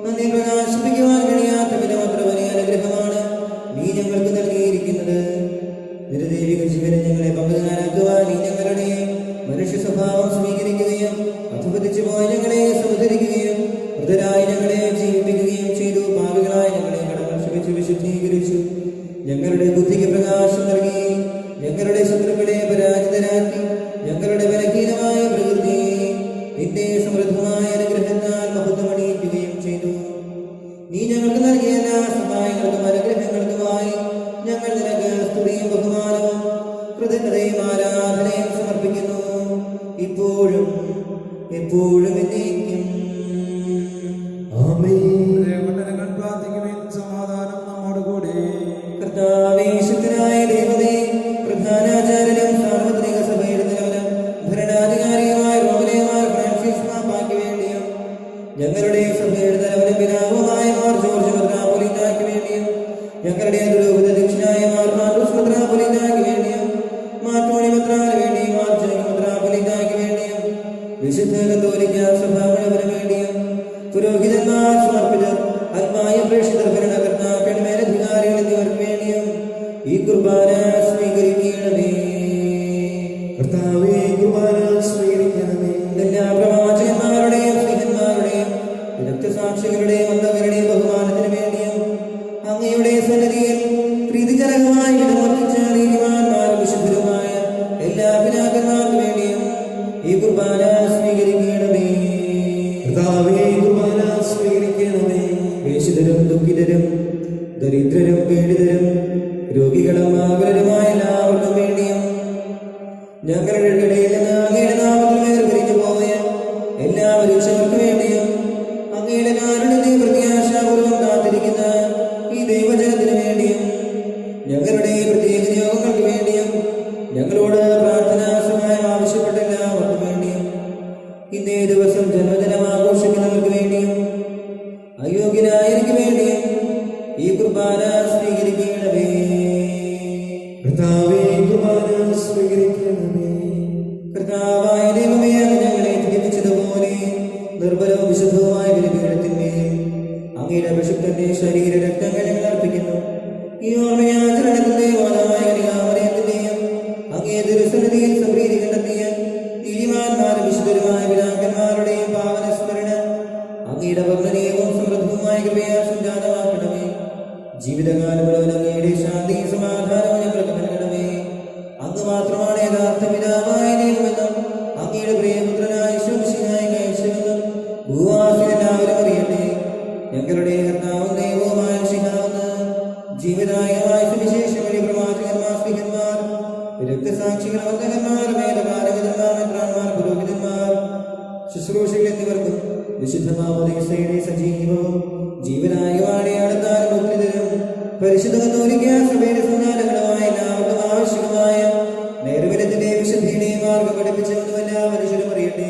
നന്ദി പ്രകാശിപ്പിക്കുവാൻ കഴിയാത്ത വിധമത്ര വലിയ അനുഗ്രഹമാണ് നീ ഞങ്ങൾക്ക് നൽകിയിരിക്കുന്നത്. നിരുദൈവിക ജീവനെ ഞങ്ങളെ പങ്കുകാരാക്കുവാൻ നീ ഞങ്ങളുടെ മനുഷ്യ സ്വഭാവം സ്വീകരിക്കുകയും അധപതിച്ചു പോയ ഞങ്ങളെ സമുദ്ധരിക്കുകയും മൃതരായി ഞങ്ങളെ ജീവിപ്പിക്കുകയും ചെയ്തു. പാപികളായ ഞങ്ങളെ കടങ്ങൾ ക്ഷമിച്ച് വിശുദ്ധീകരിച്ചു. ഞങ്ങളുടെ ബുദ്ധിക്ക് പ്രകാശം നൽകി. ഞങ്ങളുടെ ശത്രുക്കളെ പരാജിതരാക്കി. ഞങ്ങളുടെ ബലഹീനമായ പ്രകൃതി നിന്റെ സമൃദ്ധമായ അനുഗ്രഹത്താൽ മഹത്വമണിയിക്കുകയും ചെയ്തു. നീ ഞങ്ങൾക്ക് നൽകിയ എല്ലാ സഹായങ്ങൾക്കും അനുഗ്രഹങ്ങൾക്കുമായി ഞങ്ങൾ നിനക്ക് സ്തുതിയും ബഹുമാനവും കൃതജ്ഞതയും ആരാധനയും സമർപ്പിക്കുന്നു, ഇപ്പോഴും എപ്പോഴും എന്നേക്കും. ഞങ്ങൾ പ്രാർത്ഥിക്കുവിൻ. സമാധാനം നമ്മോട് കൂടെ. കർത്താവേ, ശുദ്ധനായ ദൈവമേ, പ്രധാനാചാര്യനും സാർവത്രിക സഭയുടെ തലവനും ഭരണാധികാരിയുമായ റോമനേമാർ ഫ്രാൻസിസ് പാപ്പായ്ക്ക് വേണ്ടിയും ഞങ്ങളുടെ സഭയുടെ തലവനും പിതാവുമായ മാർ ജോർജ് മെത്രാപ്പൊലീത്തായ്ക്ക് വേണ്ടിയും ഞങ്ങളുടെ അതിരൂപത ദക്ഷിണായ മാർ മാർക്കോസ് മെത്രാപ്പൊലീത്തായ്ക്ക് വേണ്ടിയും മാർട്ടോണി മെത്രാന് വേണ്ടിയും മാർ ജോർജ് മെത്രാപ്പൊലീത്തായ്ക്ക് വേണ്ടിയും വിശുദ്ധ കത്തോലിക്ക സഭ മുഴുവന് വേണ്ടിയും പുരോഹിതന്മാർ, സമർപ്പിതർ, ആത്മായ പ്രേക്ഷിതർ, ഭരണകർത്താക്കൾ, മേലധികാരികൾ എന്നിവർക്ക് വേണ്ടിയും ഈ കുർബാന സ്വീകരിക്കണമേ. കർത്താവേ, കുർബാന സ്വീകരിക്കണമേ. എല്ലാ പ്രവാചകന്മാരുടെയും സ്ത്രീഹന്മാരുടെയും രക്തസാക്ഷികളുടെയും അന്തകരുടെയും ബഹുമാനത്തിന് വേണ്ടിയും അങ്ങയുടെ സന്നിധിയിൽ പ്രീതിജനകമായി വിധമർപ്പിച്ച നീതിമാന്മാരും വിശുദ്ധരുമായ എല്ലാ പിതാക്കന്മാർക്ക് വേണ്ടിയും ഈ കുർബാന സ്വീകരിക്കണമേ. കർത്താവേ, കുർബാന സ്വീകരിക്കണമേ. വേശിതരും ദുഃഖിതരും ദരിദ്രരും പീഡിതരും രോഗികളും ആകുലരുമായ എല്ലാവർക്കും വേണ്ടിയും ഞങ്ങളുടെ ഇടയിൽ നിന്ന് അങ്ങയുടെ നാമത്തിൽ വേർപിരിഞ്ഞു പോയ എല്ലാവരും ചേർക്ക് വേണ്ടിയും അങ്ങയുടെ കാരുണ്യത്തെ പ്രത്യാശാപൂർവം കാത്തിരിക്കുന്ന ഈ കുർബാന സ്വീകരിക്കണമേ. കർത്താവേ, കുർബാന സ്വീകരിക്കണമേ. കർത്താവായ ദൈവമേ, അങ്ങ് ഞങ്ങളെ ധരിപ്പിച്ചതുപോലെ നിർമ്മലവും വിശുദ്ധവുമായ ബലിപീഠത്തിന്മേൽ അങ്ങയുടെ അഭിഷിക്തന്റെ ശരീര രക്തങ്ങൾ ഞങ്ങൾ അർപ്പിക്കുന്നു. ഈ ഓർമ്മയാചരണത്തിന്റെ മാതാവായ കനികാമറിയത്തിന്റെയും അങ്ങേ തിരുസന്നിധിയിൽ സംപ്രീതി കണ്ടെത്തിയ നീതിമാന്മാരും വിശുദ്ധരുമായ പിതാക്കന്മാരുടെയും പാവന സ്മരണ അങ്ങയുടെ വർണ്ണനീയവും സമൃദ്ധവുമായ കൃപയാൽ സംജാതമാക്കണമേ. ജീവിതകാലം മുഴുവൻ അങ്ങയുടെ ശാന്തിയും സമാധാനവും ഞങ്ങൾക്ക് നൽകണമേ. അങ്ങ് മാത്രമാണ് യഥാർത്ഥ പിതാവായ ദൈവമെന്നും അങ്ങയുടെ പ്രിയപുത്രനായ യേശുമിശിഹായെ അയച്ചുവെന്നും ഭൂവാസികളെല്ലാവരും അറിയട്ടെ. ഞങ്ങളുടെ കർത്താവും ദൈവവുമായ മിശിഹാവെന്ന് ജീവദായകമായ സുവിശേഷം വഴി പ്രവാചകന്മാർ, സ്ത്രീഹന്മാർ, രക്തസാക്ഷികൾ, വന്ദകന്മാർ, വേദപാരകന്മാർ, മെത്രാന്മാർ, പുരോഹിതന്മാർ, ശുശ്രൂഷകൾ എന്നിവർക്കും വിശുദ്ധ മാമോദീസയുടെ സജീവവും ജീവനായകമായ അടുത്താലും ഒത്തിരിതരും പരിശുദ്ധ കത്തോലിക്കാ സഭയുടെ സന്താനങ്ങളുമായ എല്ലാവർക്കും ആവശ്യമായ നേർവരത്തിന്റെ വിശുദ്ധിയുടെയും മാർഗം പഠിപ്പിച്ചവന്നുമല്ല മനുഷ്യരും അറിയട്ടെ.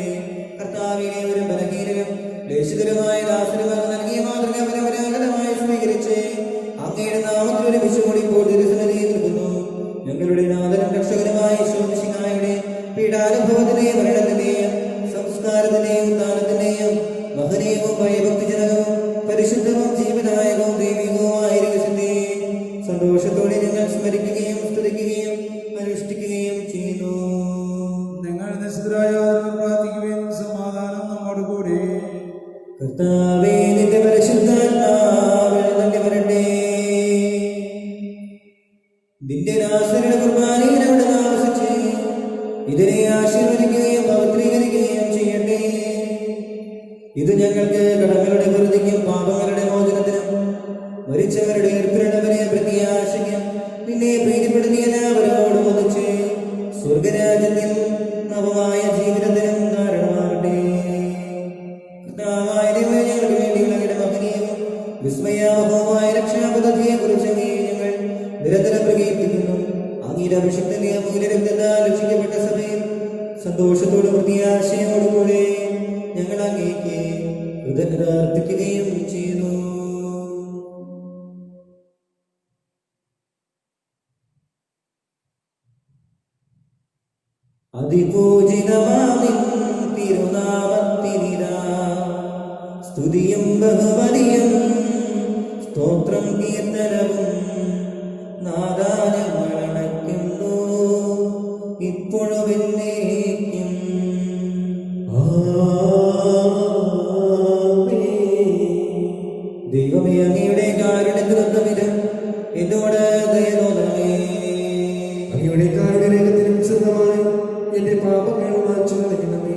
കർത്താവിനെവരും ബലഹീനരും ലേശിതരുമായ ദാസരും അങ്ങ് നൽകിയ മാതൃക പരമ്പരാഗതമായി സ്വീകരിച്ച് അങ്ങയുടെ നാമത്തിൽ ഒരു വിശുകൂടി ഇപ്പോൾ തിരുസന്നിധിയിൽ നിൽക്കുന്നു. ഞങ്ങളുടെ നാഥനും രക്ഷകനുമായ യേശുമിശിഹായുടെ പീഡാനുഭവത്തിന്റെയും മരണത്തിന്റെയും സംസ്കാരത്തിന്റെയും ഉത്ഥാനത്തിന്റെയും മഹനീയവും ഭയഭക്തിജനകവും പരിശുദ്ധവും ജീവനായകവും ദൈവികവുമായ രഹസ്യത്തെ സന്തോഷത്തോടെ ഞങ്ങൾ സ്മരിക്കുകയും സ്തുതിക്കുകയും അനുഷ്ഠിക്കുകയും ചെയ്യുന്നു. നിങ്ങൾ നിശ്ചിതരായ പ്രാർത്ഥിക്കുകയും സമാധാനം നമ്മോട് കൂടെ. കർത്താവേ, നിന്റെ പരിശുദ്ധാത്മാവ് എഴുന്നള്ളി വരട്ടെ. നിന്റെ ദാസരുടെ കുർബാനയിൽ അവിടെ താമസിച്ച് ഇതിനെ ആശീർവദിക്കുകയും പവിത്രീകരിക്കുകയും ചെയ്യട്ടെ. ഇത് ഞങ്ങൾക്ക് കടങ്ങളുടെ വൃദ്ധിക്കും പാപങ്ങളുടെ മോചനത്തിനും മരിച്ചവരുടെ ഏർപ്പെടുന്നവരെ പ്രത്യാശയ്ക്കും നിന്നെ പ്രീതിപ്പെടുത്തിയ എല്ലാവരോടും ഒന്നിച്ച് സ്വർഗരാജ്യത്തിൽ നവമായ ജീവിതത്തിനും കാരണമാകട്ടെ. കർത്താവായ ദൈവമേ, ഞങ്ങൾക്ക് വേണ്ടിയുള്ള അങ്ങയുടെ മഹനീയവും വിസ്മയാവഹവുമായ രക്ഷാപദ്ധതിയെ കുറിച്ച് ഞങ്ങൾ നിരന്തരം പ്രകീർത്തിക്കുന്നു. അങ്ങയുടെ അഭിഷിക്തന്റെ അമൂല്യ രക്തത്താൽ രക്ഷിക്കപ്പെട്ട സഭയിൽ സന്തോഷത്തോടും പ്രത്യാശയോടുകൂടെ ഞങ്ങൾ അങ്ങേക്ക് കൃതജ്ഞത അർപ്പിക്കുകയും ചെയ്യുന്നു. അതിപൂജിതമാമിൻ തിരുനാമത്തിനിതാ സ്തുതിയും ബഹുമതിയും സ്തോത്രം കീർത്തനവും നാദാ ഞങ്ങൾ അണയ്ക്കുന്നു ഇപ്പോഴും എന്നേക്കും. ദൈവമേ, അങ്ങയുടെ കാരുണ്യത്തിനൊത്തവിധം എന്നോട് ദയ തോന്നണമേ. അങ്ങയുടെ കാരുണ്യരേഖത്തിനും സ്വന്തമായി എന്റെ പാപങ്ങൾ മായ്ച്ചു കളയണമേ.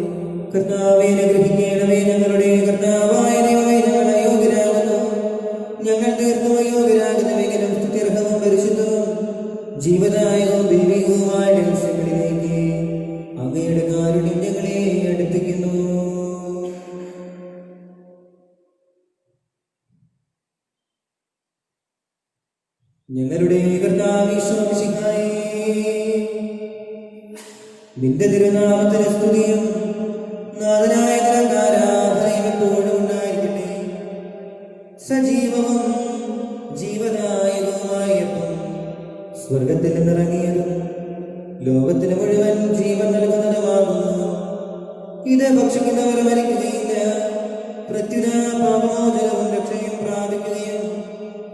കർത്താവേ, അനുഗ്രഹിക്കണമേ. ഞങ്ങളുടെ കർത്താവായ ദൈവമേ, ഞങ്ങൾ അയോഗ്യരാകുന്നു. ഞങ്ങൾ തീർത്തും അയോഗ്യരാകുന്നുവെങ്കിലും സ്തുത്യർഹവും പരിശുദ്ധവും ജീവദായകവും ദൈവികവുമായ രഹസ്യങ്ങളിലേക്ക് അങ്ങയുടെ കാരുണ്യം ഞങ്ങളെ അടുപ്പിക്കുന്നു. ഞങ്ങളുടെ കർത്താവേ യേശുമിശിഹായേ, നിന്റെ തിരുനാമത്തിന് സ്തുതിയും നാഥനായ നിനക്ക് ആരാധനയും എപ്പോഴും ഉണ്ടായിരിക്കട്ടെ. സജീവവും ജീവദായകവുമായപ്പം സ്വർഗത്തിൽ നിന്നിറങ്ങിയതും ലോകത്തിന് മുഴുവൻ ജീവൻ നൽകുന്നതുമാകുന്നു. ഇത് ഭക്ഷിക്കുന്നവർ മരിക്കുകയില്ല, പ്രത്യുത പാപമോചനവും രക്ഷയും പ്രാപിക്കുകയും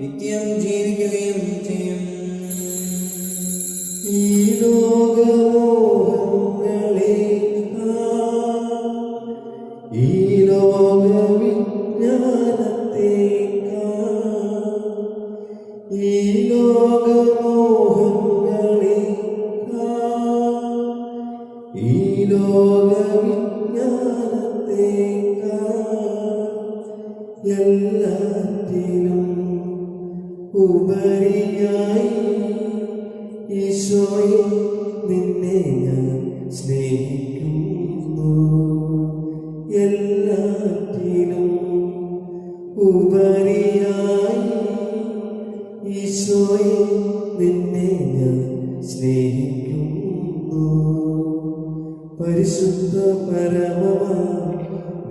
നിത്യം ജീവിക്കുകയും ചെയ്യും. ഈ ലോകമോഹങ്ങളെ ഈ ലോകവിജ്ഞാനത്തെ ഈ ലോകമോഹങ്ങളെ ഈ ലോകവിജ്ഞാനത്തെ എല്ലാത്തിലും ഉപരിയായി ഈശോയെ നിന്നെ ഞാൻ സ്നേഹിക്കുന്നു. എല്ലാറ്റിലും ഉപരിയായി ഈശോയെ നിന്നെ ഞാൻ സ്നേഹിക്കുന്നു. പരിശുദ്ധ പരമമാ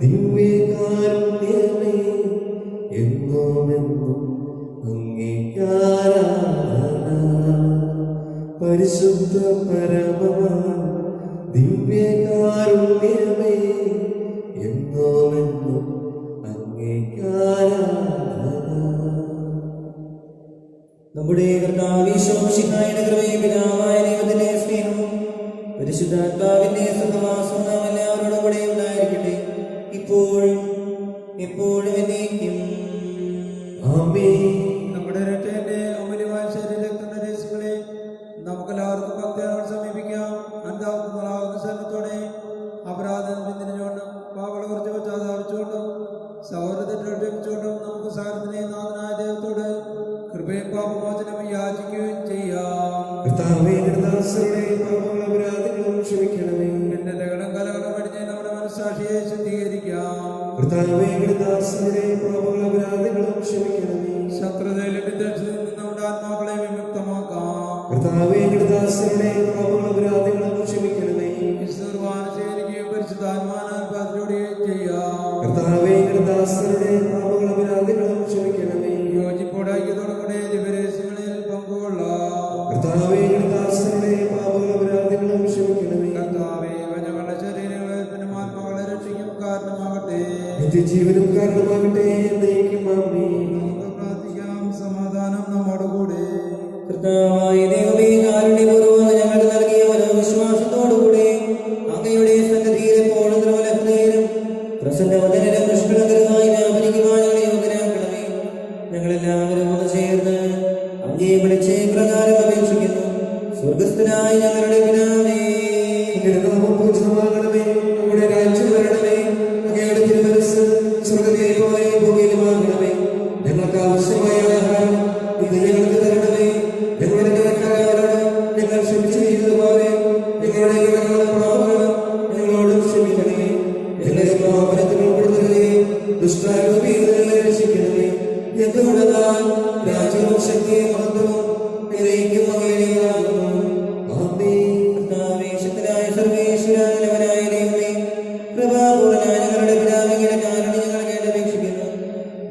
ദിവ്യകാരുണ്യമേ, എന്നുമെന്നും അങ്ങേ പരിശുദ്ധ പരമ ദിവ്യകാരുണ്യമേ എന്നോമെന്നും നമ്മുടെ കർത്താവിശോഷിഹായുടെ കൃപയും പിതാവായ ദൈവത്തിന്റെ സ്നേഹവും പരിശുദ്ധാത്മാവിന്റെ സഹവാസവും നാം എല്ലാവരോടും കൂടെ ഉണ്ടായിരിക്കട്ടെ, ഇപ്പോഴും എപ്പോഴും എന്നേക്കും. ആമേൻ. നമ്മുടെ രക്ഷയുടെ അമൂല്യമായ ശരീരത്തിന്റെ രഹസ്യങ്ങളെ നമുക്കെല്ലാവർക്കും ഭക്തിയോടെ സമീപിക്കാം. അന്താവുന്ന ശരണത്തോടെ അപരാധം പിന്തിരിഞ്ഞുകൊണ്ടും പാവളെ കുറിച്ച് പശ്ചാത്താപിച്ചുകൊണ്ടും സൗഹൃദത്തെ ക്ഷമിച്ചുകൊണ്ടും നമുക്ക് സകലത്തിനെ നാഥനായ ദൈവത്തോട് കൃപയും പാപമോചനം യാചിക്കുകയും ചെയ്യാം. ക്ഷമിക്കണമേ. എന്റെ ലഹളം കലകളും അടിഞ്ഞ് നമ്മുടെ മനസ്സാക്ഷിയെ ശുദ്ധീകരിക്കാം. ക്ഷമിക്കണമേ. ശത്രുതയിലെ വിദ്വേഷത്തിൽ നിന്ന് നമ്മുടെ ആത്മാക്കളെ വിമുക്തമാക്കാം. ക്ഷമിക്കണമേ. ഈശ്വരവാന ശേഖരിക്കുകയും പരിശുദ്ധാത്മാനാൽ പതിലൂടുകയും ചെയ്യാം. ക്ഷമിക്കണമേ. യോജിപ്പോടെ ഐക്യത്തോടുകൂടെ ദിവരഹസ്യങ്ങളിൽ പങ്കുകൊള്ളാം. കർത്താവേ ഞങ്ങളുടെ ശരീരങ്ങളെ പിന്നെ ആത്മാക്കളെ രക്ഷിക്കും കാരണമാകട്ടെ. നിത്യജീവനും കാരണമാകട്ടെ. എന്നേക്കും ആമേൻ. നമുക്ക് പ്രാർത്ഥിക്കാം. സമാധാനം നമ്മോടുകൂടെ. കർത്താവായ ദൈവമേ, കാരുണ്യപൂർവ്വം ഞങ്ങൾക്ക് നൽകിയ മനോവിശ്വാസത്തോടുകൂടെ അങ്ങയുടെ സന്നിധിയിൽ എപ്പോഴും നിർമ്മലഹൃദയരും പ്രസന്നവദനരും നിഷ്കളങ്കരുമായി വ്യാപരിക്കുവാൻ ഞങ്ങളെ യോഗ്യരാക്കണമേ. ഞങ്ങളെല്ലാവരും ഒന്ന് ചേർന്ന് അങ്ങയെ വിളിച്ച് പ്രകാരം അപേക്ഷിക്കുന്നു. സ്വർഗസ്ഥനായ ഞങ്ങളുടെ പിതാവേ, അങ്ങയുടെ നാമം പൂജിതമാകണമേ. അങ്ങയുടെ രാജ്യം വരണമേ. അങ്ങയുടെ തിരുമനസ്സ് സ്വർഗ്ഗത്തിലെ പോലെ ഭൂമിയിലുമാകണമേ. ഞങ്ങൾക്ക് ആവശ്യമായ ആഹാരം ഇന്ന് ഞങ്ങൾക്ക് തരണമേ. ഞങ്ങളുടെ കടക്കാരോട് ഞങ്ങൾ ക്ഷമിച്ചിരിക്കുന്നതുപോലെ ഞങ്ങളുടെ കടങ്ങളും പാപങ്ങളും ഞങ്ങളോടും ക്ഷമിക്കണമേ. ഞങ്ങളെ പാപത്തിൽ ഉൾപ്പെടുത്തരുതേ, ദുഷ്ടാരൂപിയിൽ നിന്ന് രക്ഷിക്കണമേ. എന്തുകൊണ്ടെന്നാൽ രാജ്യവും ശക്തിയും മഹത്വവും എന്നേക്കും അങ്ങയുടേതാകുന്നു. ആമേൻ. കർത്താവേ, ശക്തനായ സർവ്വേശ്വര, നിലവനായ ദൈവമേ, കൃപാപൂർണ്ണനായ ഞങ്ങളുടെ പിതാവേ, അങ്ങയുടെ കാരുണ്യം ഞങ്ങൾ കേട്ടപേക്ഷിക്കുന്നു.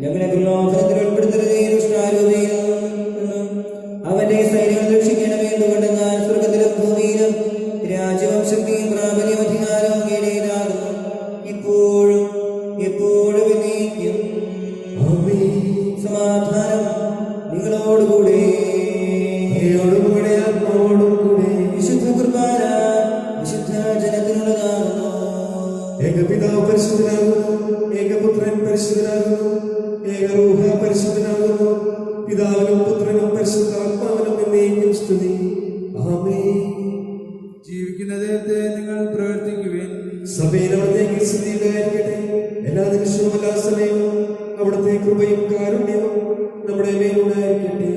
ഞങ്ങളെ പ്രലോഭനത്തിൽ ഉൾപ്പെടുത്തരുതേ, ദുഷ്ടാരൂപിയിൽ നിന്നും അവന്റെ സൈന്യങ്ങൾ രക്ഷിക്കണമേ. എന്തുകൊണ്ടെന്നാൽ സ്വർഗ്ഗത്തിലും ഭൂമിയിലും രാജ്യവും ശക്തിയും പ്രാബല്യവും അധികാരവും അങ്ങയുടേതാകുന്നു, ഇപ്പോഴും എപ്പോഴും എന്നേക്കും. ആമേൻ. സമാധാനം നിങ്ങളോടുകൂടെ. അങ്ങയോടുകൂടെ ആത്മാവോടും കൂടെ. വിശുദ്ധ കുർബാന വിശുദ്ധ ജനത്തിനുള്ളതാകുന്നു. ഏകപിതാവ് പരിശുദ്ധനാകുന്നു, ഏകപുത്രൻ പരിശുദ്ധനാകുന്നു, ഏകരൂഹ പരിശുദ്ധനാകുന്നു. പിതാവിനും പുത്രനും പരിശുദ്ധാത്മാവിനും എന്നേക്കും സ്തുതി. ആമേൻ. ജീവിക്കുന്ന ദൈവത്തെ നിങ്ങൾ പ്രവർത്തിക്കുവിൻ. സഭയിൽ അവിടത്തേക്ക് സ്തുതി ഉണ്ടായിരിക്കട്ടെ. എല്ലാ നിമിഷവും എല്ലാ സമയവും അവിടുത്തെ കൃപയും കാരുണ്യവും നമ്മുടെ മേലുണ്ടായിരിക്കട്ടെ.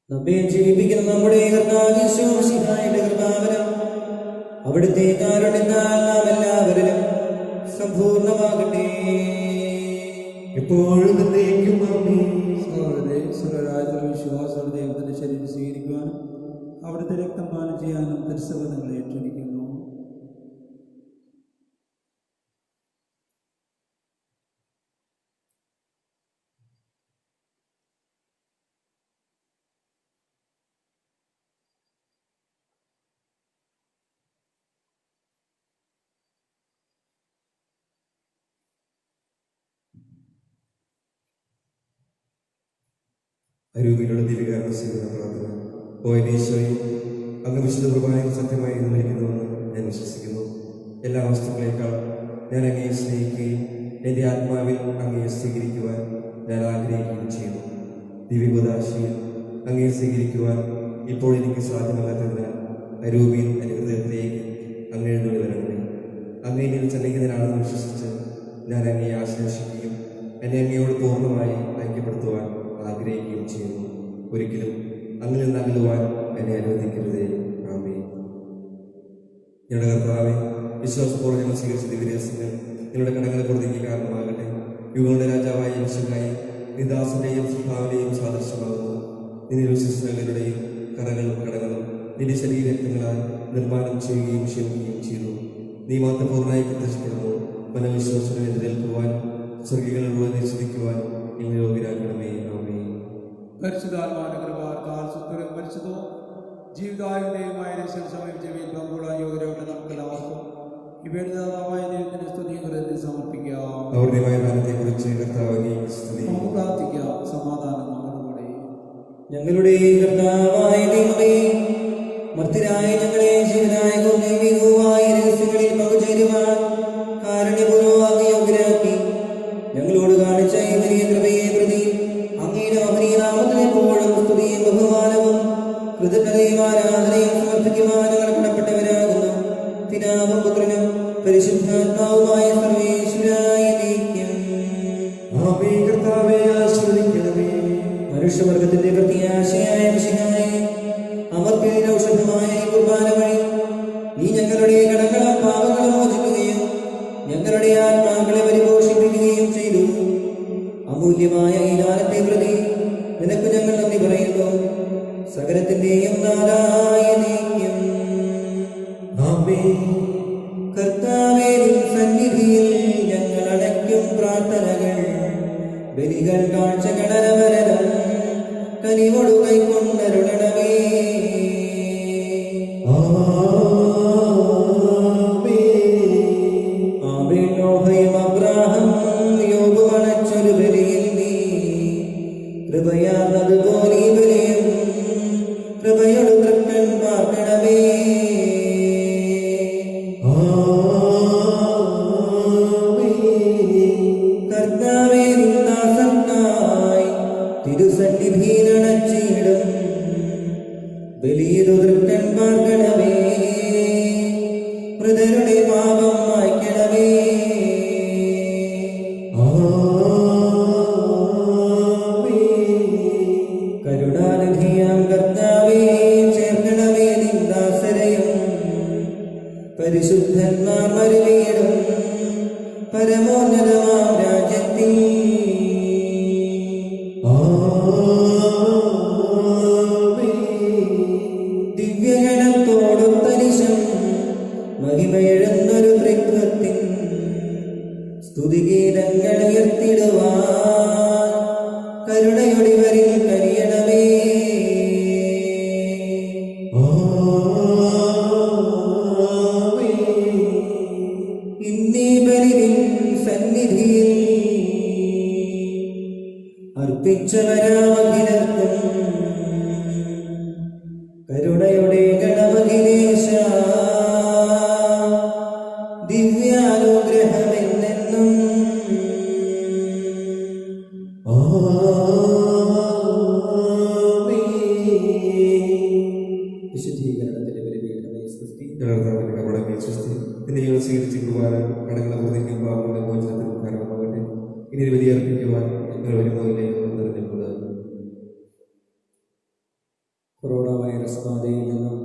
നമ്മെ ജീവിപ്പിക്കുന്ന നമ്മുടെ കർത്താവിശോഷിഹായുടെ കൃപാവരം അവിടുത്തെ കാരുണ്യത്താൽ നാം എല്ലാവരിലും സമ്പൂർണ്ണമാകട്ടെ. എപ്പോഴും എന്നേക്കും ആമേൻ. സഹോദരരെ, സ്വരാജ്യത്തിലെ വിശ്വാസത്തോടെ ദൈവത്തിന്റെ ശരീരം സ്വീകരിക്കുവാനും അവിടുത്തെ രക്തം പാനം ചെയ്യാനും തിരുസഭ നിങ്ങളെ ക്ഷണിക്കുന്നു. അരൂപിലുള്ള ദിവ്യകാരണ സ്വീകരണ പ്രാർത്ഥന. ഓയനീശോയെ, അങ്ങ് വിശുദ്ധ കുർബാനയിൽ സത്യമായി നിർവഹിക്കുന്നുവെന്ന് ഞാൻ വിശ്വസിക്കുന്നു. എല്ലാ വസ്തുക്കളേക്കാൾ ഞാൻ അങ്ങയെ സ്നേഹിക്കുകയും എൻ്റെ ആത്മാവിൽ അങ്ങയെ സ്വീകരിക്കുവാൻ ഞാൻ ആഗ്രഹിക്കുകയും ചെയ്യുന്നു. ദിവ്യകുദാശയിൽ അങ്ങയെ സ്വീകരിക്കുവാൻ ഇപ്പോൾ എനിക്ക് സാധ്യമല്ലാത്തതിനാൽ അരൂപിയിൽ എൻ്റെ ഹൃദയത്തിലേക്ക് അങ്ങ് എഴുന്നള്ളി വരണമേ. അങ്ങയിൽ ചലിക്കുന്നതിനാണെന്ന് വിശ്വസിച്ച് ഞാൻ അങ്ങയെ ആശ്ലേഷിക്കുകയും എന്നെ അങ്ങയോട് പൂർണ്ണമായി ഐക്യപ്പെടുത്തുവാൻ ആഗ്രഹിക്കുകയും ചെയ്യുന്നു. ഒരിക്കലും അങ്ങിൽ നിന്ന് അകലുവാൻ എന്നെ അനുവദിക്കരുതേ. ആമേൻ. ഞങ്ങളുടെ കർത്താവേ, വിശ്വാസത്തോടെ ഞങ്ങൾ സ്വീകരിച്ച ദിവ്യരഹസ്യങ്ങൾ ഞങ്ങളുടെ കടങ്ങളെ പുറത്തേക്ക് കാരണമാകട്ടെ. യുഗങ്ങളുടെ രാജാവായ യേശുവായി നിദാസന്റെയും സ്വഭാവിന്റെയും സാദൃശ്യമാകുന്നു. നിന്നെ വിശ്വസിക്കുന്നവരുടെയും കറകളും കടകളും നിന്റെ ശരീരങ്ങളാൽ നിർമ്മാണം ചെയ്യുകയും ക്ഷമിക്കുകയും ചെയ്തു. നീ മാത്രം പൂർണ്ണമായി പ്രത്യക്ഷപ്പെടുന്നു. മനവിശ്വാസനം എതിരേൽക്കുവാൻ സ്വർഗികളുള്ള നിശ്ചയിക്കുവാൻ നിങ്ങൾ യോഗ്യരാക്കണമേ. ആമേൻ. പരിശുദ്ധാത്മാവിന്റെ കൃപാർത്താൽ സുസ്ഥിരം പരിശുദ്ധോ ജീവിതായുടെയുമായ സമീപിച്ചവയിൽ പങ്കുള്ള യോഗ്യരായിട്ട് നമുക്കെല്ലാവർക്കും ഇവയുടെ ദാതാവായ ദൈവത്തിന്റെ സ്തുതിയും ഹൃദയത്തിൽ സമർപ്പിക്കാം. അവരുടെ ദാനത്തെക്കുറിച്ച് കർത്താവിനെ സ്തുതി. നമുക്ക് പ്രാർത്ഥിക്കാം. സമാധാനം നമ്മുടെ കൂടെ. ഞങ്ങളുടെ കർത്താവായ ദൈവമേ, മർത്യരായ ഞങ്ങളെ ജീവനായകവും ദൈവികവുമായ രഹസ്യങ്ങളിൽ പങ്കുചേരുവാൻ കാരുണ്യപൂർവ്വം യോഗ്യരാക്കി ഞങ്ങളോട് കാണിച്ച ഈ വലിയ കൃപയെ പ്രതി അങ്ങയുടെ മഹനീയ നാമത്തിന് എപ്പോഴും സ്തുതിയും ബഹുമാനവും കൃതജ്ഞതയും ആരാധനയും സമർപ്പിക്കുവാൻ ഞങ്ങൾ കടപ്പെട്ടവരാകുന്നു. പിതാവും പുത്രനും പരിശുദ്ധാത്മാവുമായ സർവേശ്വരായ ദൈവം. ആമേൻ. കർത്താവേ ആശീർവദിക്കണമേ. മനുഷ്യവർഗത്തിന്റെ പ്രത്യാശയായ മിശിഹായേ, അമർത്യയുടെ ഔഷധമായ ഈ കുർബാന വഴി നീ ഞങ്ങളുടെ കടങ്ങളും പാപങ്ങളും മോചിക്കുകയും ഞങ്ങളുടെ ആത്മാക്കളെ പരിപോഷിപ്പിക്കുകയും ചെയ്തു. അമൂല്യമായ ഈ ദാനത്തെ പ്രതി നിനക്ക് ഞങ്ങൾ നന്ദി പറയുന്നു. സകലത്തിന്റെയും നാഥായ ദൈവം. ആമേൻ. കർത്താവേ, നിൻ സന്നിധിയിൽ ഞങ്ങൾ അടയ്ക്കും പ്രാർത്ഥനകൾ ബലികൾ കാഴ്ചകൾ അനവരതം കനിവോടു കൈക്കൊണ്ടരുളണമേ. ആബേൽ, നോഹയും അബ്രാഹം യോബും അണച്ചൊരു ബലിയിൽ നീ കൃപയാർന്നതുപോലെ ഈ ബലിയും കൃപയോട് തൃക്കൺ പാർക്കണമേ. കർത്താവേ, നിന്നാസന്നായി തിരുസന്നിധിയിലണച്ചിടും ബലിയിലു തൃക്കൺ പാർക്കണമേ. മൃതരുടെ പാപം മായ്ക്കണമേ. കരുണാനിധിയാം കർത്താവേ, ചേർക്കണമേ നിന്ദാസരയും പരിശുദ്ധന്മാർ മരുവീടും പരമോന്നതമാം രാജ്യത്തിൽ. ദിവ്യഗണത്തോടൊത്തരിശം മഹിമയെഴുന്നൊരു തൃത്വത്തിൻ സ്തുതിഗീതങ്ങൾ ഉയർത്തിടുവാൻ കരുണയൊടിവരിൽ കനിയണമേ. ഇന്നീ ബലിയിൽ സന്നിധിയിൽ അർപ്പിച്ചവരാമഖിലർക്കും കരുണയുടെ ഗണമഖിലേശ ദിവ്യാനുഗ്രഹമെന്നെന്നും. വിശുദ്ധീകരണത്തിന്റെ ബലിപീഠമേ സൃഷ്ടി. സ്വീകരിച്ച് കുർബാന കടകളെ പ്രതിക്കും പാപങ്ങളുടെ മോചനത്തിനും കാരണമാകട്ടെ. ഇനി ഒരു ബലിയർപ്പിക്കുവാൻ ഞങ്ങൾ വരുന്നതിലേക്ക് നിറഞ്ഞിട്ടുള്ളത്. കൊറോണ വൈറസ് ബാധയിൽ നിന്നും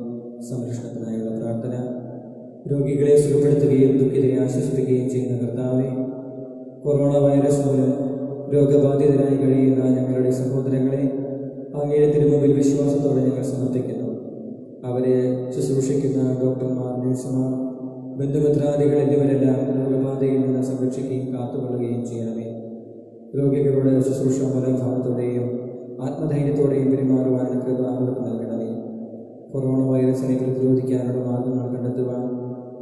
സംരക്ഷണത്തിനായുള്ള പ്രാർത്ഥന. രോഗികളെ സുഖപ്പെടുത്തുകയും ദുഃഖിതരെ ആശ്വസിപ്പിക്കുകയും ചെയ്യുന്ന കർത്താവെ, കൊറോണ വൈറസ് മൂലം രോഗബാധിതരായി കഴിയുന്ന ഞങ്ങളുടെ സഹോദരങ്ങളെ അങ്ങയുടെ തിരുമുമ്പിൽ വിശ്വാസത്തോടെ ഞങ്ങൾ സമർപ്പിക്കുന്നു. അവരെ ശുശ്രൂഷിക്കുന്ന ഡോക്ടർമാർ, നഴ്സുമാർ, ബന്ധുമിത്രാദികൾ എന്നിവരെല്ലാം രോഗബാധയിൽ നിന്ന് സംരക്ഷിക്കുകയും കാത്തുകൊള്ളുകയും ചെയ്യണമേ. രോഗികളോട് ശുശ്രൂഷ മനോഭാവത്തോടെയും ആത്മധൈര്യത്തോടെയും പെരുമാറുവാൻ കൃപ അവർക്ക് നൽകണമേ. കൊറോണ വൈറസിനെ പ്രതിരോധിക്കാനുള്ള മാർഗങ്ങൾ കണ്ടെത്തുവാൻ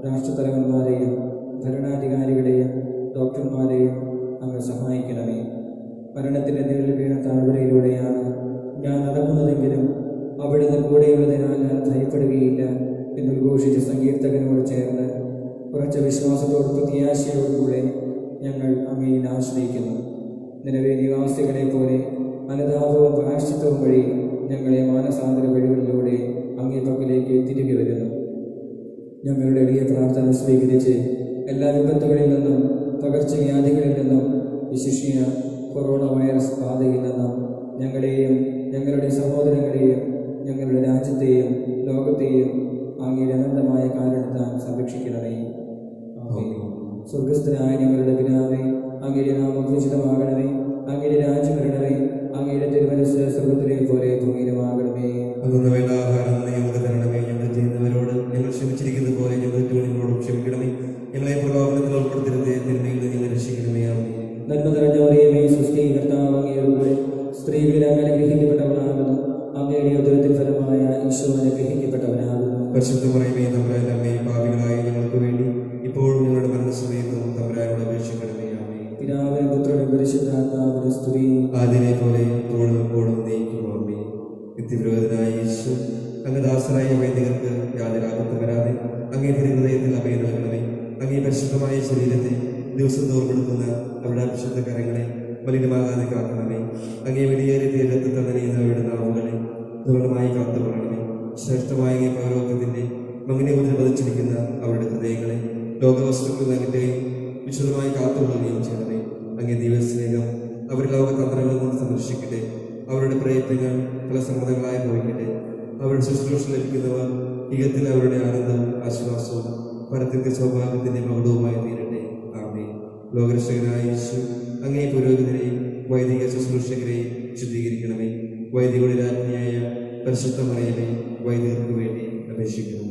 രാഷ്ട്രതലവന്മാരെയും ഭരണാധികാരികളെയും ഡോക്ടർമാരെയും അങ്ങ് സഹായിക്കണമേ. മരണത്തിൻ്റെ നിഴൽ വീണ താഴ്വരയിലൂടെയാണ് ഞാൻ നടക്കുന്നതെങ്കിലും അവിടുന്ന് കൂടെയുള്ളതിനാൽ ഞാൻ ഭയപ്പെടുകയില്ല എന്നുദ്ഘോഷിച്ച സങ്കീർത്തകനോട് ചേർന്ന് ഉറച്ച വിശ്വാസത്തോടും പ്രത്യാശയോടുകൂടെ ഞങ്ങൾ അങ്ങയിൽ ആശ്രയിക്കുന്നു. നിലവിലെ നിവാസികളെ പോലെ അനുതാപവും പ്രായശ്ചിത്തവും വഴി ഞങ്ങളെ മാനസാന്തര വഴികളിലൂടെ അങ്ങേ പക്കലേക്ക് തിരികെ വരുന്നു. ഞങ്ങളുടെ എളിയ പ്രാർത്ഥന സ്വീകരിച്ച് എല്ലാ വിപത്തുകളിൽ നിന്നും പകർച്ചവ്യാധികളിൽ നിന്നും വിശിഷ്യ കൊറോണ വൈറസ് ബാധയിൽ നിന്നും ഞങ്ങളെയും ഞങ്ങളുടെ സഹോദരങ്ങളെയും ഞങ്ങളുടെ രാജ്യത്തെയും ലോകത്തെയും അങ്ങയുടെ അനന്തമായ കാരണത്താൽ സംരക്ഷിക്കണമേ. സ്വർഗസ്ഥനായ ഞങ്ങളുടെ പിതാവേ, അങ്ങയുടെ നാമം പൂജിതമാകണമേ. അങ്ങയുടെ രാജ്യം വരണമേ. അങ്ങയുടെ തിരുമനസ്സ് സ്വർഗത്തിലെ പോലെ ഭൂമിയിലുമാകണമേ. അനുഗ്രഹിക്കപ്പെട്ടവനാകുന്നു. അങ്ങയുടെ ഉദരത്തിൻ ഫലമായ ഈശോ അനുഗ്രഹിക്കപ്പെട്ടവനാകുന്നു. പരിശുദ്ധ മറിയമേ, തമ്പുരാന്റെ അമ്മേ, പാപികളായ ഞങ്ങൾക്ക് വേണ്ടി ഇപ്പോഴും ഞങ്ങളുടെ മരണസമയത്തും തമ്പുരാനോട് അപേക്ഷിക്കണമേ. ആമേൻ. പിതാവിനും പുത്രനും പരിശുദ്ധാത്മാവിനും സ്തുതി. ആദ്യനെ പോലെ ഇപ്പോഴും എപ്പോഴും നീക്കും. ആമേൻ. നിത്യവിരോധനായ യേശു, അങ്ങ് ദാസരായ വൈദികർക്ക് യാതൊരു ആപത്തും വരാതെ അങ്ങേ തിരുഹൃദയത്തിൽ അഭയം നൽകണമേ. അങ്ങേ പരിശുദ്ധമായ ശരീരത്തെ ദിവസം തോർപ്പെടുക്കുന്ന അവരുടെ പരിശുദ്ധ കരങ്ങളെ മലിനമാകാതെ കാക്കണമേ. അങ്ങേ വെടിയേറി തീരത്ത് തന്നറിയുന്നവരുടെ നാവുകളെ ദൃഢമായി കാത്തുകൊള്ളണമേ. ശ്രേഷ്ഠമായ അങ്ങേ പൗരോഹിത്യത്തിന്റെ മങ്ങിനെ മുതൽ പതിച്ചിരിക്കുന്ന അവരുടെ ഹൃദയങ്ങളെ ലോകവസ്തുക്കൾ നൽകുകയും വിശദമായി കാത്തുകൊള്ളുകയും ചെയ്യണമേ. അങ്ങേ ദിവസ്നേഹം അവർ ലോകതന്ത്രങ്ങൾ കൊണ്ട് സംരക്ഷിക്കട്ടെ. അവരുടെ പ്രയത്നങ്ങൾ ഫലസമ്മതങ്ങളായി ഭവിക്കട്ടെ. അവരുടെ ശുശ്രൂഷ ലഭിക്കുന്നവർ യുഗത്തിൽ അവരുടെ ആനന്ദവും ആശ്വാസവും പരത്തിന്റെ സൗഭാഗ്യത്തിന്റെ മകുടവുമായി തീരട്ടെ. ആമേൻ. ലോകരക്ഷകനായ യേശു, അങ്ങേ പുരോഹിതരെയും വൈദിക ശുശ്രൂഷകരെയും ശുദ്ധീകരിക്കണമേ. വൈദികരുടെ രാജ്ഞിയായ പരിശുദ്ധ മറിയമേ, വൈദികർക്ക് വേണ്ടി അപേക്ഷിക്കണം.